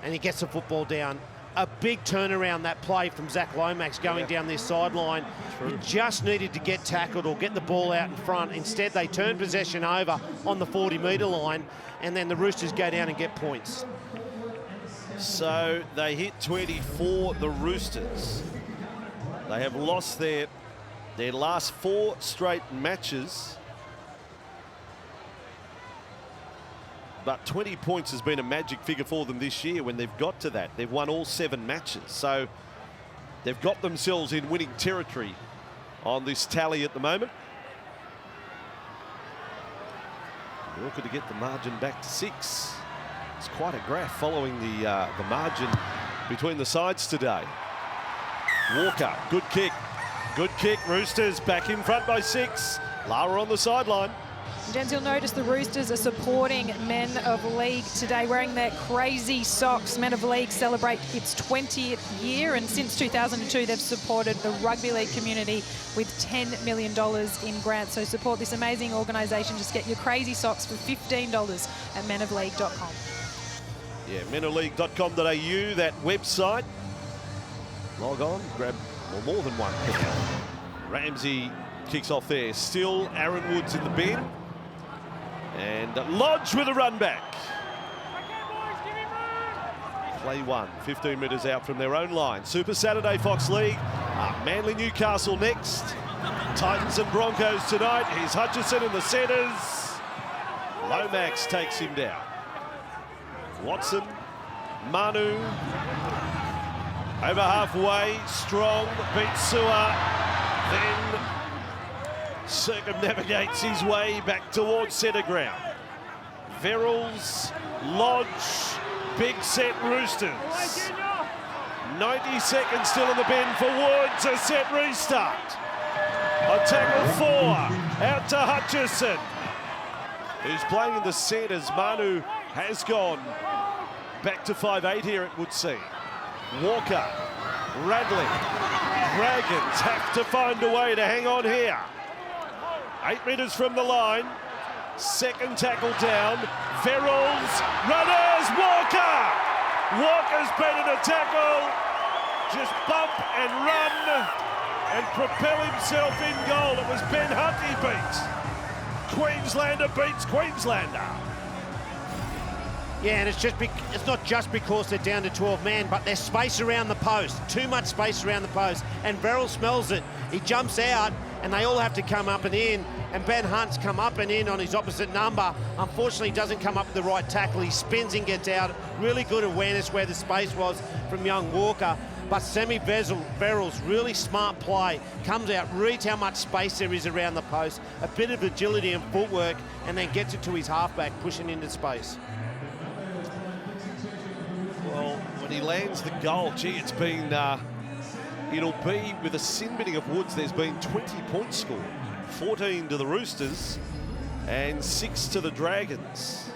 And he gets the football down. A big turnaround, that play from Zach Lomax going down this sideline. He just needed to get tackled or get the ball out in front. Instead, they turn possession over on the 40-metre line, and then the Roosters go down and get points. So they hit 24, the Roosters. They have lost their last 4 straight matches. But 20 points has been a magic figure for them this year when they've got to that. They've won all 7 matches. So they've got themselves in winning territory on this tally at the moment. They're looking to get the margin back to 6. It's quite a graph following the margin between the sides today. Walker, good kick. Good kick. Roosters back in front by 6. Lara on the sideline. Gents, you'll notice the Roosters are supporting Men of League today, wearing their crazy socks. Men of League celebrate its 20th year, and since 2002, they've supported the rugby league community with $10 million in grants. So support this amazing organisation. Just get your crazy socks for $15 at menofleague.com. Yeah, menofleague.com.au, that website. Log on, grab more than one. Ramsey kicks off there. Still Aaron Woods in the bin. And Lodge with a run back. Play 1, 15 metres out from their own line. Super Saturday Fox League. Manly Newcastle next. Titans and Broncos tonight. Here's Hutchison in the centres. Lomax takes him down. Watson, Manu. Over halfway, Strong beats Sewer. Then circumnavigates his way back towards centre ground. Verrills, Lodge, big set Roosters. 90 seconds still in the bin for Woods, a set restart. A tackle 4, out to Hutchison, who's playing in the centres. Manu has gone back to 5'8" here, it would seem. Walker, Radley. Dragons have to find a way to hang on here. 8 metres from the line. Second tackle down. Verrills, runners, Walker! Walker's beaten a tackle. Just bump and run and propel himself in goal. It was Ben Hunt he beat. Queenslander beats Queenslander. Yeah, and it's not just because they're down to 12 man, but there's space around the post. Too much space around the post. And Verrill smells it. He jumps out, and they all have to come up and in. And Ben Hunt's come up and in on his opposite number. Unfortunately, he doesn't come up with the right tackle. He spins and gets out. Really good awareness where the space was from young Walker. But Sammy Verrill's really smart play. Comes out, reads how much space there is around the post. A bit of agility and footwork, and then gets it to his halfback, pushing into space. Well, when he lands the goal, gee, it's been, it'll be with a sin binning of Woods, there's been 20 points scored. 14 to the Roosters and 6 to the Dragons.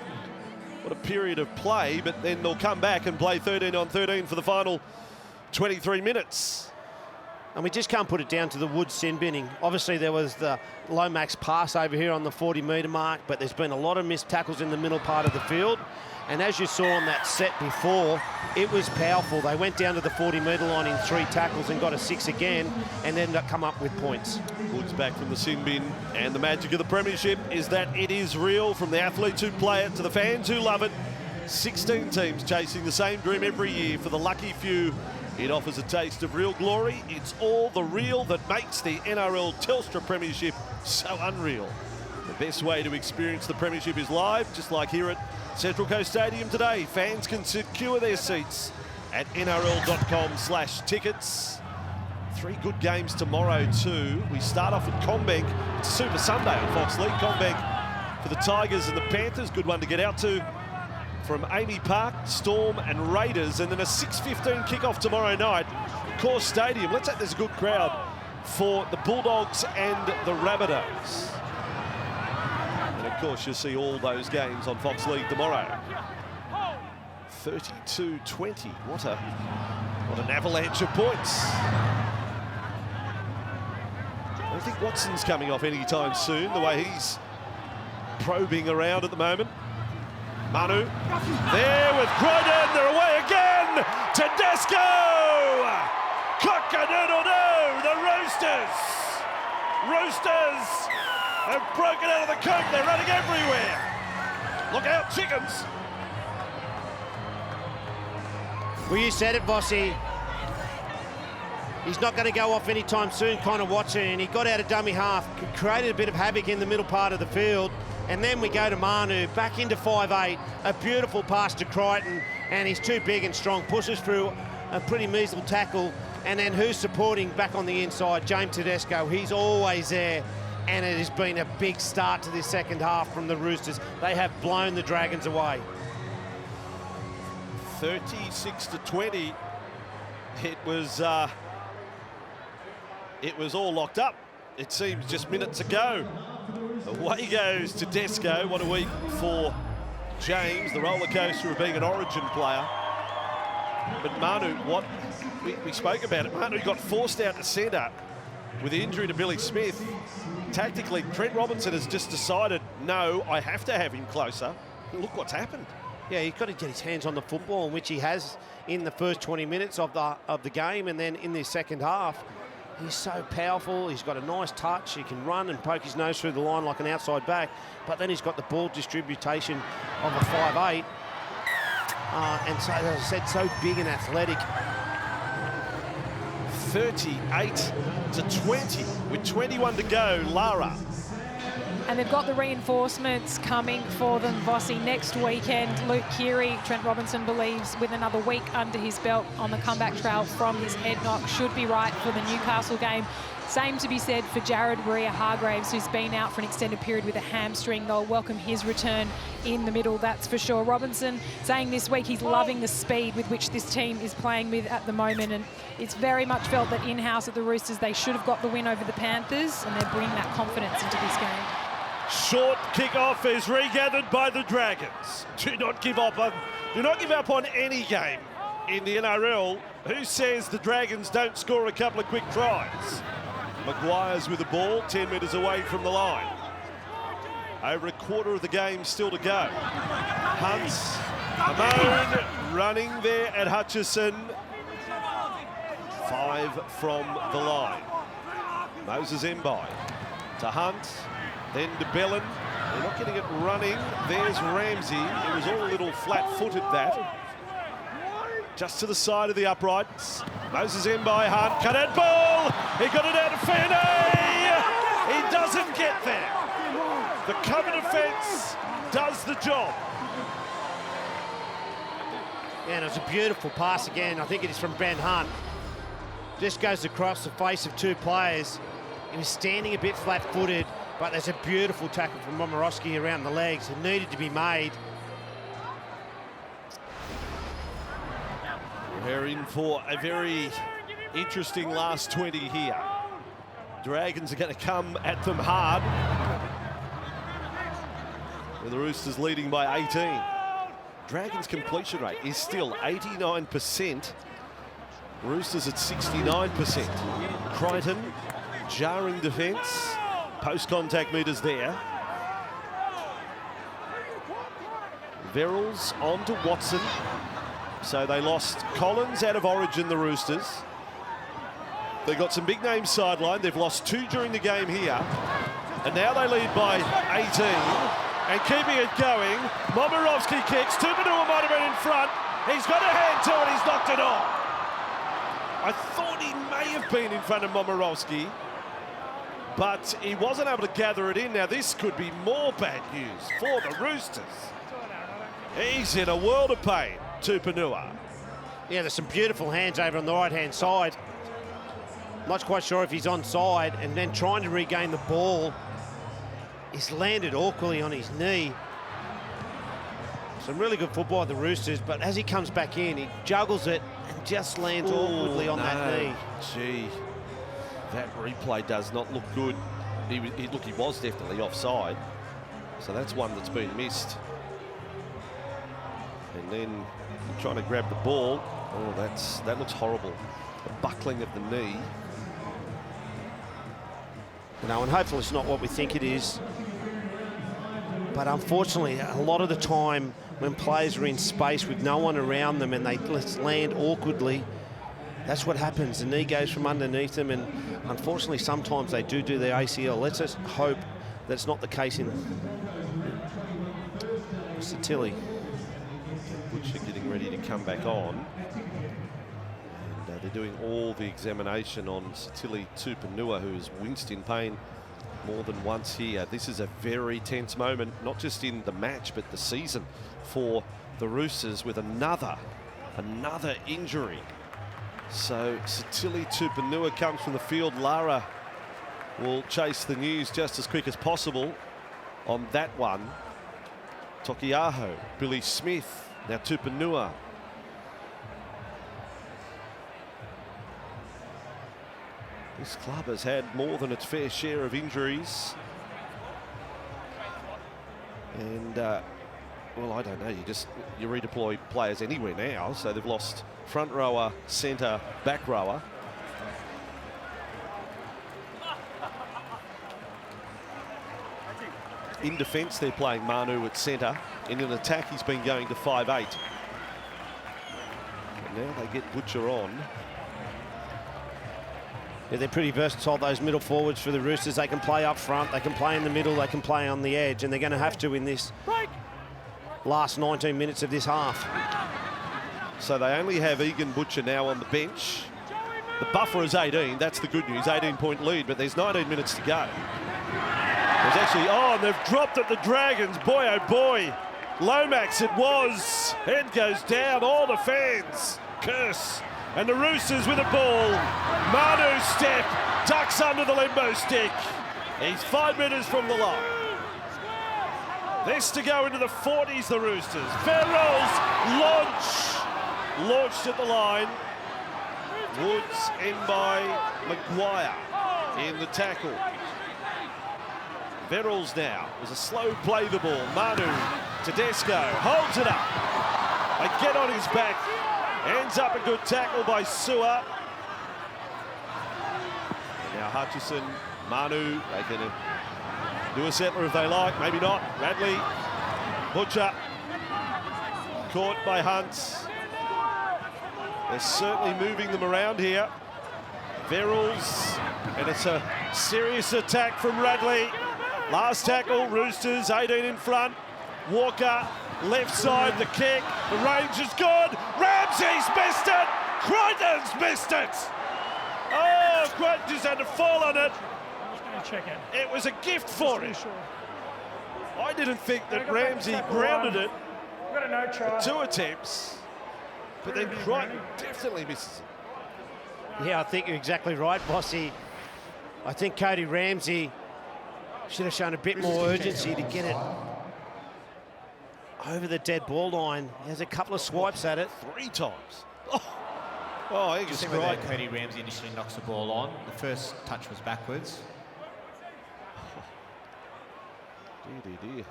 What a period of play, but then they'll come back and play 13 on 13 for the final 23 minutes. And we just can't put it down to the Woods sin binning. Obviously, there was the Lomax pass over here on the 40-metre mark, but there's been a lot of missed tackles in the middle part of the field. And as you saw on that set before, it was powerful. They went down to the 40-metre line in 3 tackles and got a 6 again, and then come up with points. Woods back from the sin bin, and the magic of the Premiership is that it is real, from the athletes who play it to the fans who love it. 16 teams chasing the same dream every year. For the lucky few, it offers a taste of real glory. It's all the real that makes the NRL Telstra Premiership so unreal. The best way to experience the Premiership is live, just like here at Central Coast Stadium today. Fans can secure their seats at nrl.com/tickets. 3 good games tomorrow too. We start off at CommBank. It's Super Sunday on Fox League. CommBank for the Tigers and the Panthers. Good one to get out to. From Amy Park, Storm and Raiders, and then a 6:15 kickoff tomorrow night. Course Stadium. Let's hope there's a good crowd for the Bulldogs and the Rabbitohs. And of course, you'll see all those games on Fox League tomorrow. 32-20. What an avalanche of points. I don't think Watson's coming off anytime soon, the way he's probing around at the moment. Manu, there with Croydon, they're away again! Tedesco! Cock-a-doodle-doo, the Roosters! Roosters have broken out of the coop, they're running everywhere! Look out, chickens! Well, you said it, Vossi. He's not going to go off anytime soon, kind of watching, and he got out of dummy half, created a bit of havoc in the middle part of the field. And then we go to Manu, back into 5'8", a beautiful pass to Crichton, and he's too big and strong, pushes through a pretty measly tackle, and then who's supporting back on the inside? James Tedesco, he's always there, and it has been a big start to this second half from the Roosters. They have blown the Dragons away. 36-20, it was all locked up. It seems just minutes ago. Away goes Tedesco. What a week for James, the roller coaster of being an Origin player. But Manu, we spoke about it. Manu got forced out to centre with the injury to Billy Smith. Tactically, Trent Robinson has just decided, no, I have to have him closer. And look what's happened. Yeah, he's got to get his hands on the football, which he has in the first 20 minutes of the game, and then in the second half. He's so powerful, he's got a nice touch, he can run and poke his nose through the line like an outside back, but then he's got the ball distribution of a 5'8", and so, as I said, so big and athletic. 38-20 with 21 to go, Lara. And they've got the reinforcements coming for them, Vossi, next weekend. Luke Keary, Trent Robinson believes, with another week under his belt on the comeback trail from his head knock, should be right for the Newcastle game. Same to be said for Jared Waerea-Hargreaves, who's been out for an extended period with a hamstring. They'll welcome his return in the middle, that's for sure. Robinson saying this week he's loving the speed with which this team is playing with at the moment, and it's very much felt that in-house at the Roosters they should have got the win over the Panthers, and they're bringing that confidence into this game. Short kick-off is regathered by the Dragons. Do not give up on any game in the NRL. Who says the Dragons don't score a couple of quick tries? Maguire's with the ball, 10 metres away from the line. Over a quarter of the game still to go. Hunt, Amon running there at Hutchison. 5 from the line. Moses Mbai to Hunt, then to Bellin. They're not getting it running. There's Ramsey. It was all a little flat-footed, that. Just to the side of the uprights. Moses Mbai, Hunt, cut out ball. He got it out of Ferney. He doesn't get there. The cover defence does the job. Yeah, and it was a beautiful pass again. I think it is from Ben Hunt. Just goes across the face of 2 players. He was standing a bit flat-footed, but there's a beautiful tackle from Momorowski around the legs. It needed to be made. We're in for a very interesting last 20 here. Dragons are going to come at them hard. With the Roosters leading by 18. Dragons' completion rate is still 89%. Roosters at 69%. Crichton, jarring defence. Post-contact meters there. Verrills on to Watson. So they lost Collins out of Origin, the Roosters. They've got some big names sidelined. They've lost 2 during the game here. And now they lead by 18. And keeping it going, Momorowski kicks. Tupanua might have been in front. He's got a hand to it. He's knocked it off. I thought he may have been in front of Momorowski, but he wasn't able to gather it in. Now this could be more bad news for the Roosters. He's in a world of pain, Tupanua. Yeah, there's some beautiful hands over on the right-hand side. Not quite sure if he's onside, and then trying to regain the ball. He's landed awkwardly on his knee. Some really good football at the Roosters, but as he comes back in, he juggles it and just lands awkwardly on that knee. Gee, that replay does not look good. He was definitely offside. So that's one that's been missed. And then trying to grab the ball. Oh, that looks horrible. The buckling of the knee. No, and hopefully it's not what we think it is. But unfortunately, a lot of the time when players are in space with no one around them and they just land awkwardly, that's what happens. The knee goes from underneath them, and unfortunately sometimes they do their ACL. Let's just hope that's not the case in Satilli. Butcher getting ready to come back on. And they're doing all the examination on Satilli Tupanua, who's winced in pain more than once here. This is a very tense moment, not just in the match, but the season for the Roosters, with another injury. So Satilli Tupanua comes from the field. Lara will chase the news just as quick as possible on that one. Tokiaho, Billy Smith, now Tupanua. This club has had more than its fair share of injuries. And, well, I don't know, you redeploy players anywhere now. So they've lost front rower, centre, back rower. In defence, they're playing Manu at centre. In an attack, he's been going to 5'8". And now they get Butcher on. Yeah, they're pretty versatile, those middle forwards for the Roosters. They can play up front, they can play in the middle, they can play on the edge, and they're going to have to in this last 19 minutes of this half. So they only have Egan Butcher now on the bench. The buffer is 18, that's the good news, 18-point lead, but there's 19 minutes to go. There's actually, and they've dropped at the Dragons, boy oh boy. Lomax it was, head goes down, all the fans curse. And the Roosters with a ball. Manu step, ducks under the limbo stick. He's 5 metres from the line. This to go into the 40s, the Roosters. Verrills launched at the line. Woods in by Maguire in the tackle. Verrills now. It was a slow play the ball. Manu, Tedesco holds it up. They get on his back. Ends up a good tackle by Sewer. Now Hutchison, Manu, they can do a settler if they like, maybe not. Radley, Butcher, caught by Hunt. They're certainly moving them around here. Verrills, and it's a serious attack from Radley. Last tackle, Roosters, 18 in front. Walker, left side, the kick. The range is good. Ramsey's missed it. Crichton's missed it. Oh, Crichton just had to fall on it. Check it. It was a gift for him. I didn't think that Ramsey grounded it. Got a no try. 2 attempts, but then Crichton definitely misses it. Yeah, I think you're exactly right, Bossy. I think Cody Ramsey should have shown a bit more urgency to get it over the dead ball line. He has a couple of swipes at it. 3 times. Oh, I think it's right. Cody Ramsey initially knocks the ball on. The first touch was backwards. Dear.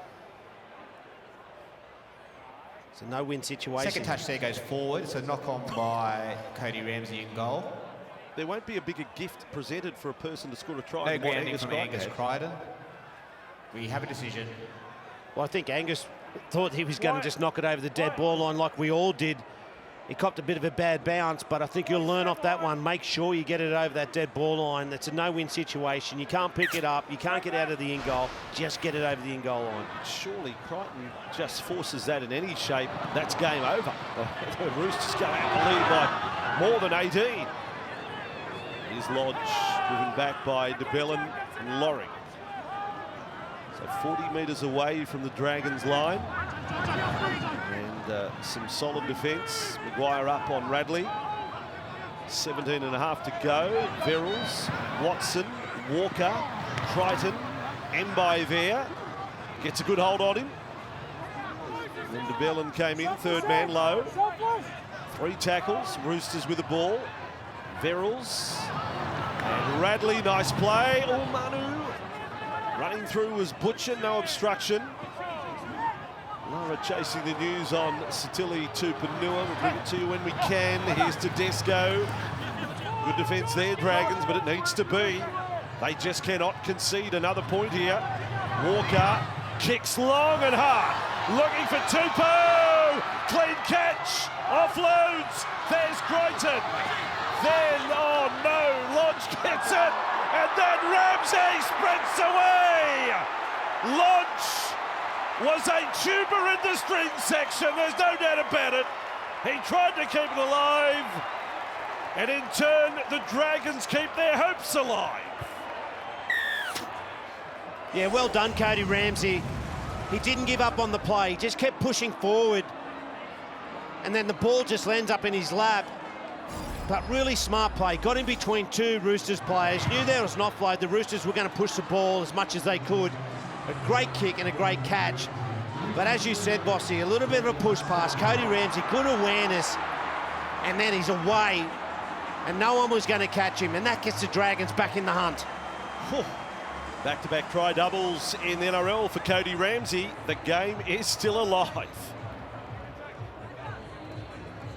It's a no-win situation. Second touch there goes forward, so knock on by Cody Ramsey in goal. There won't be a bigger gift presented for a person to score a try. No than what grounding from Angus Crichton. We have a decision. Well, I think Angus thought he was going to just knock it over the dead ball line like we all did. He copped a bit of a bad bounce, but I think you'll learn off that one. Make sure you get it over that dead ball line. It's a no-win situation. You can't pick it up. You can't get out of the in-goal. Just get it over the in-goal line. Surely Crichton just forces that in any shape. That's game over. The Roosters go out the lead by more than 18. Here's Lodge, driven back by DeBellin and Loring. So 40 metres away from the Dragons line. And some solid defence. Maguire up on Radley. 17 and a half to go. Verrills, Watson, Walker, Crichton, Mbai there. Gets a good hold on him. And then DeBellin came in, third man low. 3 tackles, Roosters with the ball. Verrills and Radley, nice play. Oh, Manu. Running through was Butcher, no obstruction. Lara chasing the news on Satili Tupanua. We'll bring it to you when we can. Here's Tedesco. Good defence there, Dragons, but it needs to be. They just cannot concede another point here. Walker kicks long and hard. Looking for Tupou. Clean catch. Offloads. There's Crichton. Then, oh no, Lodge gets it. And then Ramsey sprints away. Lodge was a tuber in the string section, there's no doubt about it. He tried to keep it alive, and in turn, the Dragons keep their hopes alive. Yeah, well done, Cody Ramsey. He didn't give up on the play, he just kept pushing forward. And then the ball just lands up in his lap. But really smart play, got in between 2 Roosters players, knew there was an offload, the Roosters were going to push the ball as much as they could. A great kick and a great catch. But as you said, Bossy, a little bit of a push pass. Cody Ramsey, good awareness. And then he's away. And no one was going to catch him. And that gets the Dragons back in the hunt. Whew. Back-to-back try doubles in the NRL for Cody Ramsey. The game is still alive.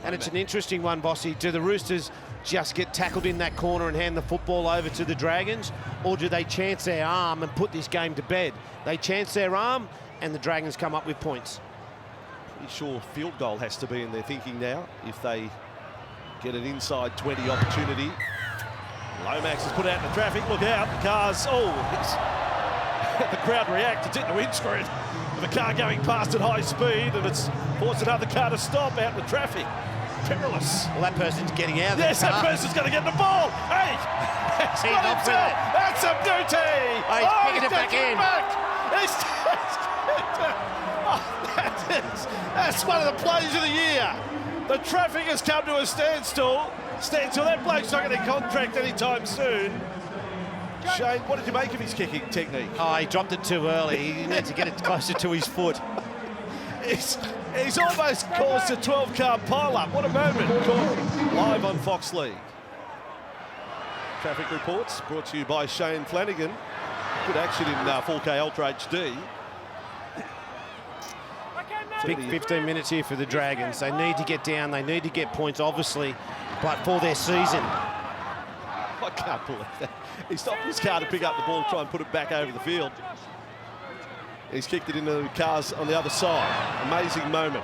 And it's an interesting one, Bossy. Do the Roosters just get tackled in that corner and hand the football over to the Dragons? Or do they chance their arm and put this game to bed? They chance their arm and the Dragons come up with points. Pretty sure field goal has to be in their thinking now if they get an inside 20 opportunity. Lomax has put out in the traffic. Look out, the car's, the crowd react. It's hit the windscreen. The car going past at high speed and it's forced another car to stop out in the traffic. Perilous. Well, that person's getting out of Yes, that person's going to get the ball. Hey, that's He's not with it. That's a beauty. Oh, he's picking it back in. That's one of the plays of the year. The traffic has come to a standstill. That bloke's not going to contract anytime soon. Shane, what did you make of his kicking technique? Oh, he dropped it too early. He needs to get it closer to his foot. He's almost caused a 12-car pile-up. What a moment. Caught live on Fox League. Traffic reports brought to you by Shane Flanagan. Good action in 4K Ultra HD. Big 15 minutes here for the Dragons. They need to get down. They need to get points, obviously, but for their season. I can't believe that. He stopped his car to pick up the ball and try and put it back over the field. He's kicked it into the cars on the other side. Amazing moment.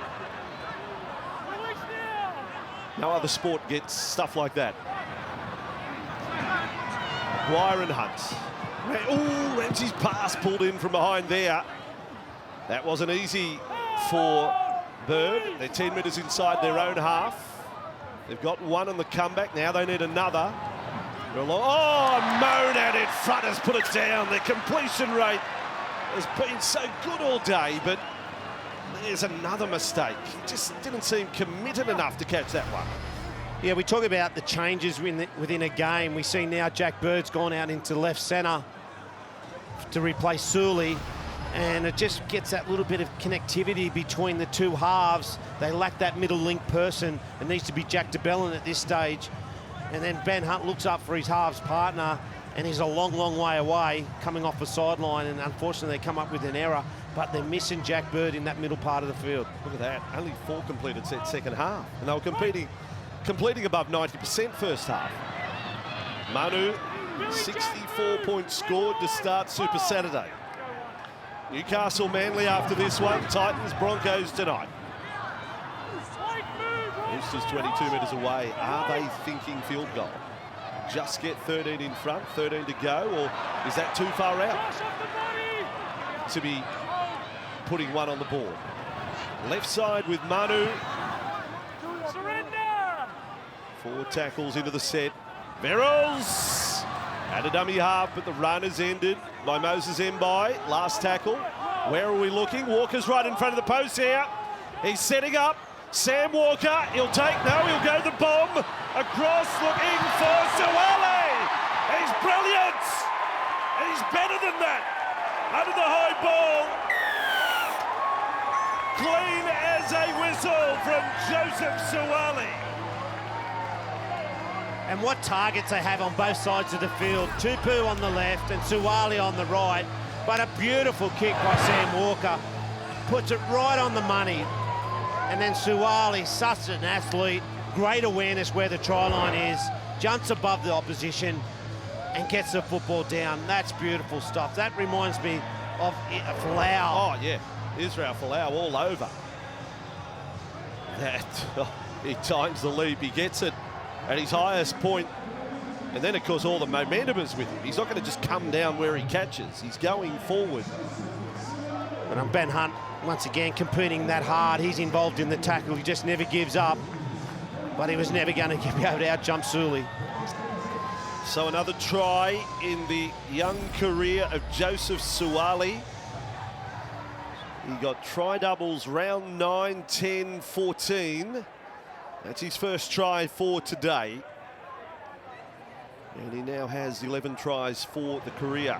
No other sport gets stuff like that. Dwyer and Hunt. Oh, Ramsey's pass pulled in from behind there. That wasn't easy for Bird. They're 10 metres inside their own half. They've got one on the comeback. Now they need another. Oh, Moan out in front has put it down. Their completion rate has been so good all day, but there's another mistake. He just didn't seem committed enough to catch that one. Yeah, we talk about the changes within a game. We see now Jack Bird's gone out into left centre to replace Sully, and it just gets that little bit of connectivity between the two halves. They lack that middle link person. It needs to be Jack de Belin at this stage. And then Ben Hunt looks up for his halves partner, and he's a long, long way away, coming off the sideline, and unfortunately they come up with an error, but they're missing Jack Bird in that middle part of the field. Look at that, only 4 completed set second half, and they were completing above 90% first half. Manu, 64 points scored to start Super Saturday. Newcastle Manly after this one, Titans Broncos tonight. Roosters 22 metres away. Are they thinking field goal? Just get 13 in front, 13 to go, or is that too far out to be putting one on the board? Left side with Manu. Surrender! 4 tackles into the set. Verrills had a dummy half, but the run is ended by Moses Mbai. Last tackle. Where are we looking? Walker's right in front of the post here. He's setting up. Sam Walker, he'll go the bomb. Across looking for Suwale. He's brilliant. He's better than that. Under the high ball. Clean as a whistle from Joseph Suwale. And what targets they have on both sides of the field. Tupu on the left and Suwale on the right. But a beautiful kick by Sam Walker. Puts it right on the money. And then Suwale, such an athlete, great awareness where the try line is, jumps above the opposition and gets the football down. That's beautiful stuff. That reminds me of Folau. Oh, yeah. Israel Folau all over. He times the leap. He gets it at his highest point. And then, of course, all the momentum is with him. He's not going to just come down where he catches. He's going forward. And Ben Hunt, once again, competing that hard. He's involved in the tackle. He just never gives up. But he was never going to be able to out-jump Sully. So another try in the young career of Joseph Suwale. He got try doubles round 9, 10, 14. That's his first try for today. And he now has 11 tries for the career.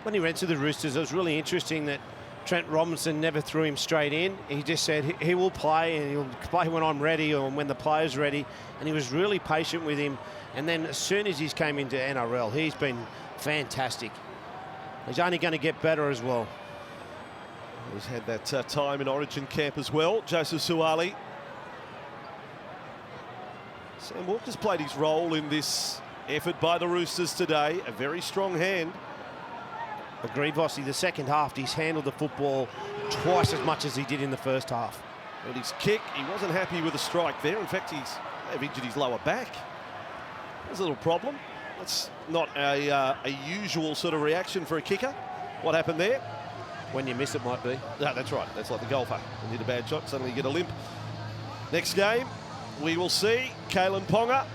When he went to the Roosters, it was really interesting that Trent Robinson never threw him straight in. He just said he will play, and he'll play when I'm ready or when the player's ready. And he was really patient with him. And then as soon as he's came into NRL, he's been fantastic. He's only going to get better as well. He's had that time in Origin camp as well, Joseph Suwale. Sam Walker's played his role in this effort by the Roosters today. A very strong hand. Agreed, Vossi. The second half, he's handled the football twice as much as he did in the first half. And his kick, he wasn't happy with the strike there. In fact, he's injured his lower back. There's a little problem. That's not a usual sort of reaction for a kicker. What happened there? When you miss it, might be. No, that's right. That's like the golfer. You hit a bad shot, suddenly you get a limp. Next game, we will see Kalen Ponga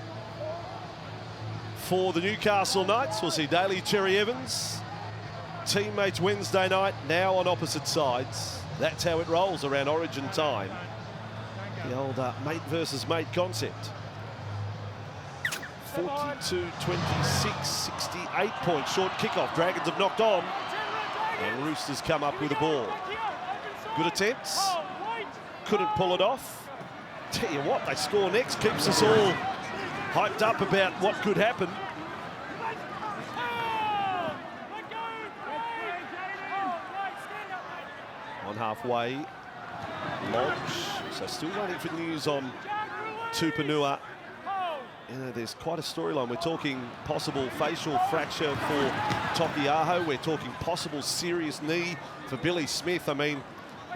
for the Newcastle Knights. We'll see Daly Cherry Evans. Teammates Wednesday night, now on opposite sides. That's how it rolls around Origin time. The old mate versus mate concept. 42-26, 68 points. Short kickoff. Dragons have knocked on. And Roosters come up with the ball. Good attempts. Couldn't pull it off. Tell you what, they score next. Keeps us all hyped up about what could happen. On halfway Lodge. So still waiting for news on Tupanua. You know, there's quite a storyline. We're talking possible facial fracture for Tokiaho. We're talking possible serious knee for Billy Smith. I mean,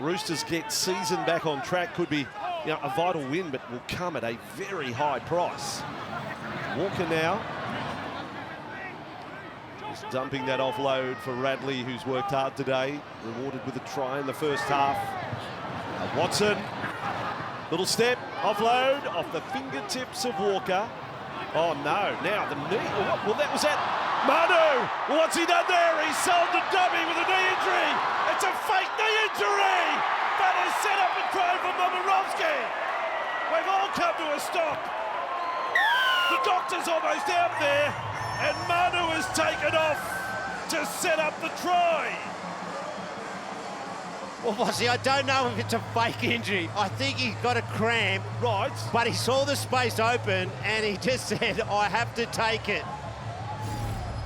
Roosters get season back on track. Could be, you know, a vital win, but will come at a very high price. Walker now. Just dumping that offload for Radley, who's worked hard today. Rewarded with a try in the first half. Watson. Little step, offload, off the fingertips of Walker. Oh no, now the knee, well that was that. Manu, what's he done there? He sold the dummy with a knee injury. It's a fake knee injury. That is set up and thrown for Momirovski. We've all come to a stop. The doctor's almost out there, and Manu has taken off to set up the try. Well, Bossy, I don't know if it's a fake injury. I think he's got a cramp. Right. But he saw the space open and he just said, I have to take it.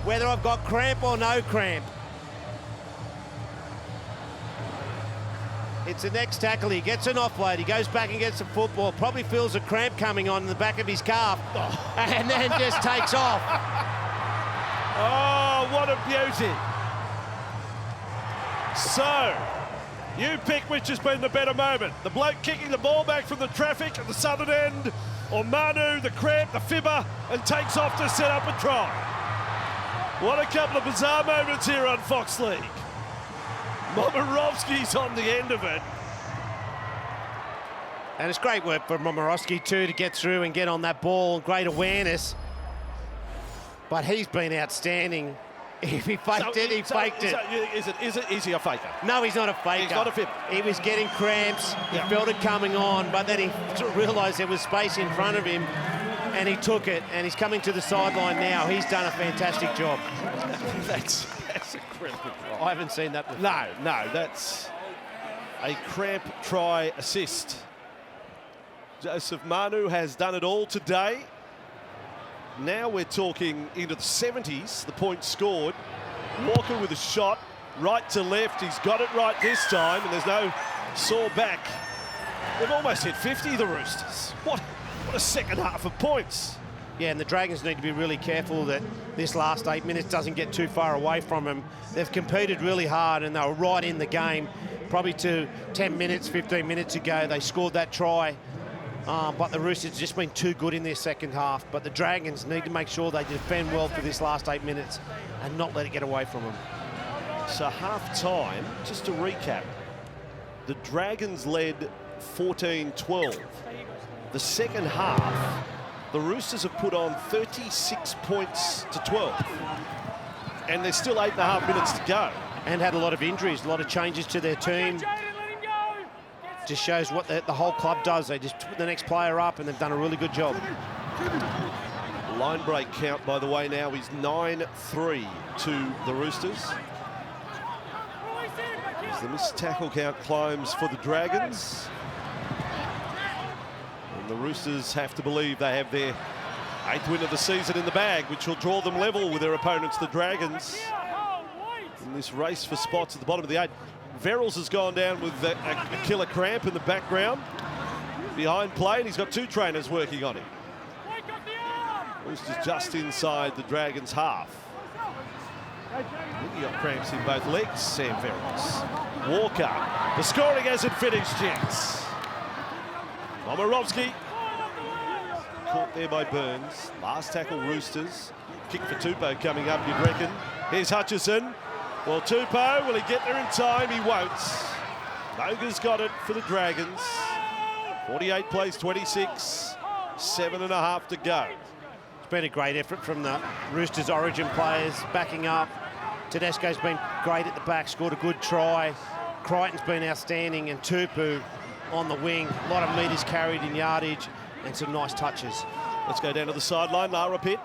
Whether I've got cramp or no cramp. It's the next tackle. He gets an offload. He goes back and gets the football. Probably feels a cramp coming on in the back of his calf. Oh. And then just takes off. Oh, what a beauty. So, you pick which has been the better moment. The bloke kicking the ball back from the traffic at the southern end, or Manu, the cramp, the fibber, and takes off to set up a try. What a couple of bizarre moments here on Fox League. Momirovski's on the end of it. And it's great work for Momirovski too to get through and get on that ball. Great awareness. But he's been outstanding. If he faked it, he faked it. Is he a faker? No, he's not a faker. He's not a fibber. He was getting cramps. He felt it coming on, but then he realised there was space in front of him, and he took it, and he's coming to the sideline now. He's done a fantastic job. That's incredible. I haven't seen that before. No, that's a cramp try assist. Joseph Manu has done it all today. Now we're talking into the 70s, the point scored. Walker with a shot, right to left. He's got it right this time, and there's no sore back. They've almost hit 50, the Roosters. What a second half of points. Yeah, and the Dragons need to be really careful that this last 8 minutes doesn't get too far away from them. They've competed really hard, and they were right in the game. Probably to 10 minutes, 15 minutes ago, they scored that try. But the Roosters just been too good in their second half. But the Dragons need to make sure they defend well for this last 8 minutes and not let it get away from them. So half-time, just to recap, the Dragons led 14-12. The second half, the Roosters have put on 36 points to 12. And there's still 8.5 minutes to go. And had a lot of injuries, a lot of changes to their team. Just shows what the whole club does. They just put the next player up, and they've done a really good job. Line break count, by the way, now is 9-3 to the Roosters. As the missed tackle count climbs for the Dragons. And the Roosters have to believe they have their 8th win of the season in the bag, which will draw them level with their opponents, the Dragons, in this race for spots at the bottom of the 8. Verrills has gone down with a killer cramp in the background. Behind play, and he's got 2 trainers working on him. Roosters just inside the Dragons' half. He got cramps in both legs, Sam Verrills. Walker, the scoring hasn't finished yet. Momirovski, caught there by Burns. Last tackle, Roosters. Kick for Tupou coming up, you'd reckon. Here's Hutchison. Well, Tupou, will he get there in time? He won't. Boga's got it for the Dragons. 48 plays 26, 7.5 to go. It's been a great effort from the Roosters origin players, backing up. Tedesco's been great at the back, scored a good try. Crichton's been outstanding, and Tupou on the wing. A lot of metres carried in yardage and some nice touches. Let's go down to the sideline, Lara Pitt.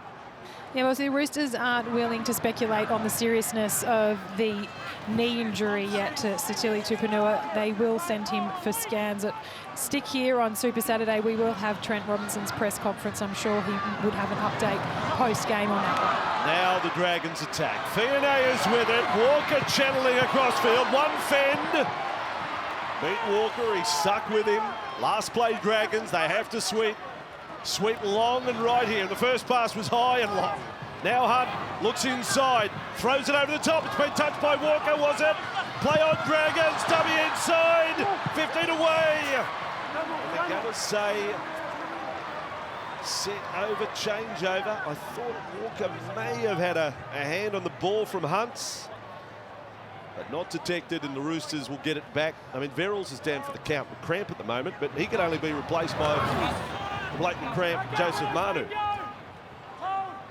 Yeah, well, the Roosters aren't willing to speculate on the seriousness of the knee injury yet to Sitili Tupanua. They will send him for scans. Stick here on Super Saturday. We will have Trent Robinson's press conference. I'm sure he would have an update post-game on that one. Now the Dragons attack. Fiona is with it. Walker channeling across field. One fend. Beat Walker, he's stuck with him. Last play, Dragons, they have to sweep. Sweep long and right here. The first pass was high and long. Now Hunt looks inside, throws it over the top. It's been touched by Walker, was it? Play on Dragons, dummy inside, 15 away. And they're going to say set over, change over. I thought Walker may have had a hand on the ball from Hunt, but not detected, and the Roosters will get it back. I mean, Verrills is down for the count with cramp at the moment, but he can only be replaced by a blatant cramp, Joseph Manu.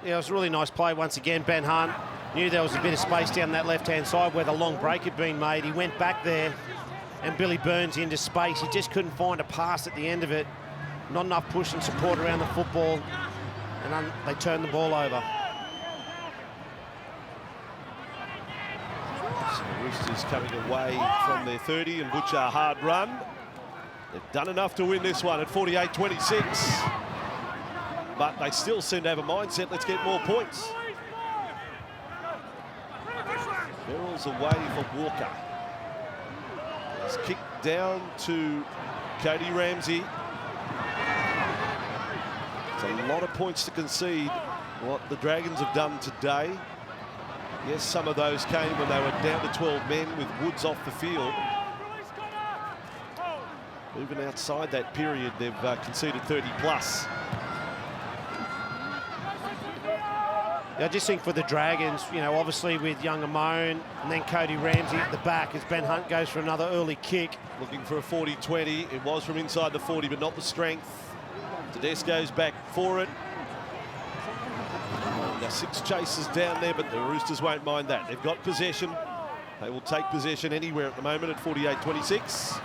Yeah, it was a really nice play once again. Ben Hunt knew there was a bit of space down that left-hand side where the long break had been made. He went back there, and Billy Burns into space. He just couldn't find a pass at the end of it. Not enough push and support around the football, and they turned the ball over. So the Roosters coming away from their 30, and Butcher hard run. They've done enough to win this one at 48-26. But they still seem to have a mindset, let's get more points. Verrills away for Walker. It's kicked down to Cody Ramsey. It's a lot of points to concede, what the Dragons have done today. Yes, some of those came when they were down to 12 men with Woods off the field. Even outside that period, they've conceded 30 plus. I just think for the Dragons, you know, obviously with young Amone and then Cody Ramsey at the back as Ben Hunt goes for another early kick. Looking for a 40-20. It was from inside the 40, but not the strength. Tedesco's back for it. Now 6 chases down there, but the Roosters won't mind that. They've got possession. They will take possession anywhere at the moment at 48-26.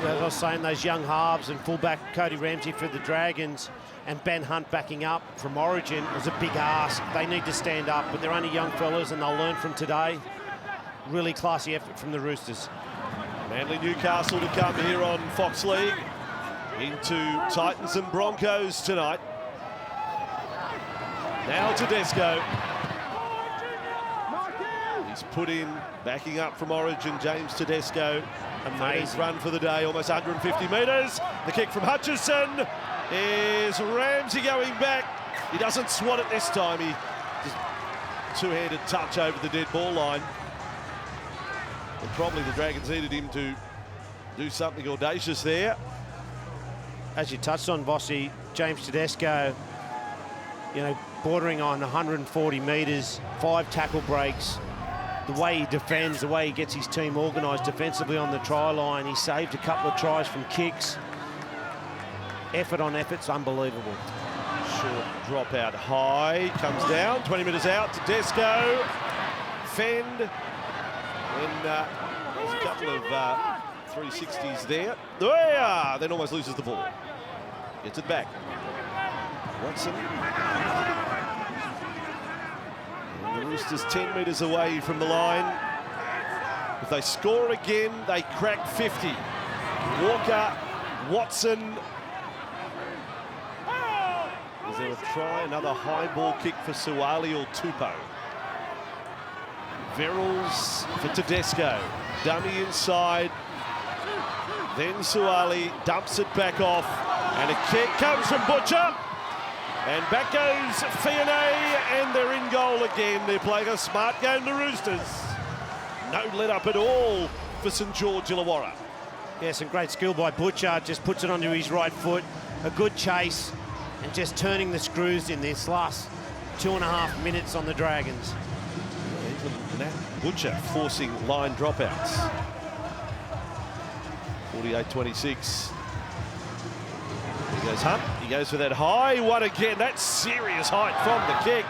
Yeah, as I was saying, those young halves and fullback Cody Ramsey for the Dragons and Ben Hunt backing up from Origin was a big ask. They need to stand up, but they're only young fellas and they'll learn from today. Really classy effort from the Roosters. Manly Newcastle to come here on Fox League. Into Titans and Broncos tonight. Now Tedesco. He's put in, backing up from Origin, James Tedesco. Amazing run for the day, almost 150 metres. The kick from Hutchison. Is Ramsey going back? He doesn't swat it this time. He just two-handed touch over the dead ball line. But probably the Dragons needed him to do something audacious there. As you touched on, Vossi, James Tedesco, you know, bordering on 140 metres, 5 tackle breaks. The way he defends, the way he gets his team organised defensively on the try line. He saved a couple of tries from kicks. Effort on effort's unbelievable. Short drop out high, comes down, 20 metres out, Tedesco, fend, and there's a couple of 360s there. Then almost loses the ball. Gets it back. Watson. And the Roosters 10 metres away from the line. If they score again, they crack 50. Walker, Watson. Is there a try? Another high ball kick for Suwali or Tupou. Verrills for Tedesco. Dummy inside. Then Suwali dumps it back off. And a kick comes from Butcher. And back goes Fionney, and they're in goal again. They're playing a smart game, the Roosters. No let up at all for St George Illawarra. Yeah, some great skill by Butcher. Just puts it onto his right foot. A good chase. And just turning the screws in this last 2.5 minutes on the Dragons. Even Nat Butcher forcing line dropouts. 48-26. He goes Hunt. He goes for that high one again. That's serious height from the kick.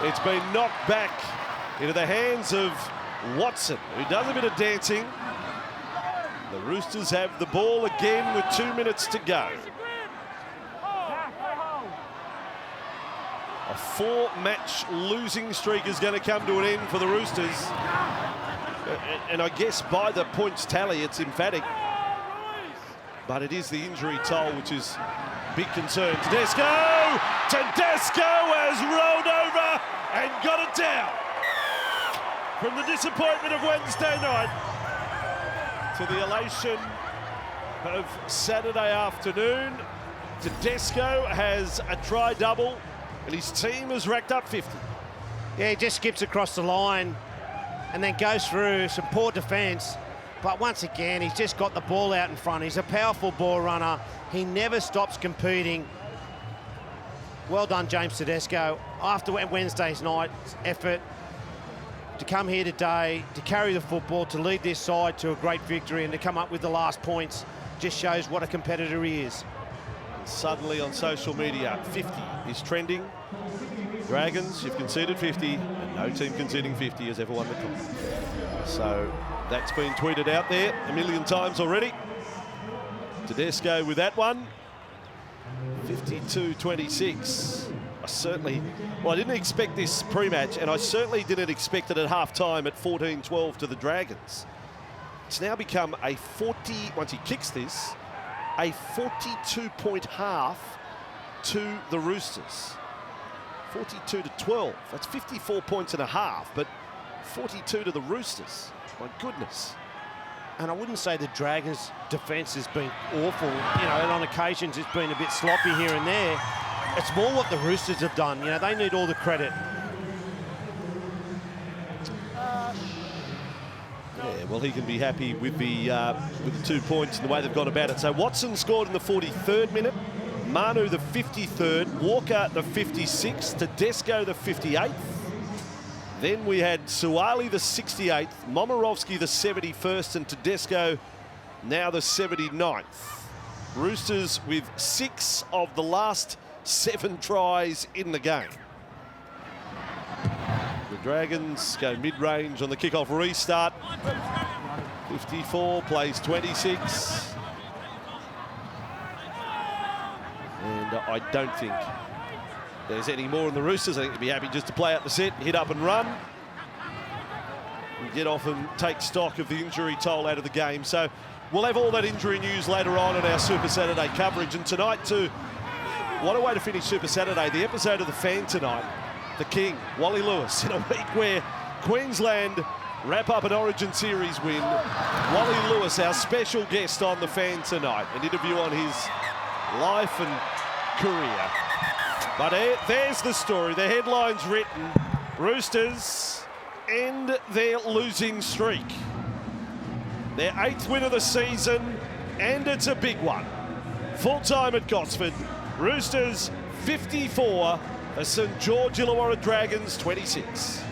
It's been knocked back into the hands of Watson, who does a bit of dancing. The Roosters have the ball again with 2 minutes to go. A 4-match losing streak is going to come to an end for the Roosters. And I guess by the points tally, it's emphatic. But it is the injury toll, which is big concern. Tedesco has rolled over and got it down. From the disappointment of Wednesday night, to the elation of Saturday afternoon. Tedesco has a try-double, and his team has racked up 50. Yeah, he just skips across the line and then goes through some poor defence. But once again, he's just got the ball out in front. He's a powerful ball runner. He never stops competing. Well done, James Tedesco. After Wednesday's night's effort, to come here today, to carry the football, to lead this side to a great victory and to come up with the last points, just shows what a competitor he is. Suddenly on social media, 50 is trending. Dragons, you've conceded 50, and no team conceding 50 has ever won the comp. So that's been tweeted out there a million times already. Tedesco with that one. 52-26. I didn't expect this pre-match, and I certainly didn't expect it at half-time at 14-12 to the Dragons. It's now become a 40, once he kicks this, a 42-point half to the Roosters. 42-12, that's 54 points and a half, but 42 to the Roosters. My goodness. And I wouldn't say the Dragons' defence has been awful. And on occasions it's been a bit sloppy here and there. It's more what the Roosters have done. They need all the credit. Yeah, well, he can be happy with the 2 points and the way they've gone about it. So Watson scored in the 43rd minute, Manu the 53rd, Walker the 56th, Tedesco the 58th. Then we had Suwali the 68th, Momirovski the 71st, and Tedesco now the 79th. Roosters with 6 of the last 7 tries in the game. The Dragons go mid-range on the kickoff restart. 54 plays 26. And I don't think there's any more in the Roosters. I think they'd be happy just to play out the set, hit up and run, and get off and take stock of the injury toll out of the game. So we'll have all that injury news later on in our Super Saturday coverage. And tonight too, what a way to finish Super Saturday. The episode of The Fan tonight, the King, Wally Lewis, in a week where Queensland wrap up an Origin Series win. Wally Lewis, our special guest on The Fan tonight, an interview on his life and career. But there's the story, the headline's written. Roosters end their losing streak. Their 8th win of the season, and it's a big one. Full time at Gosford. Roosters 54, the St George Illawarra Dragons 26.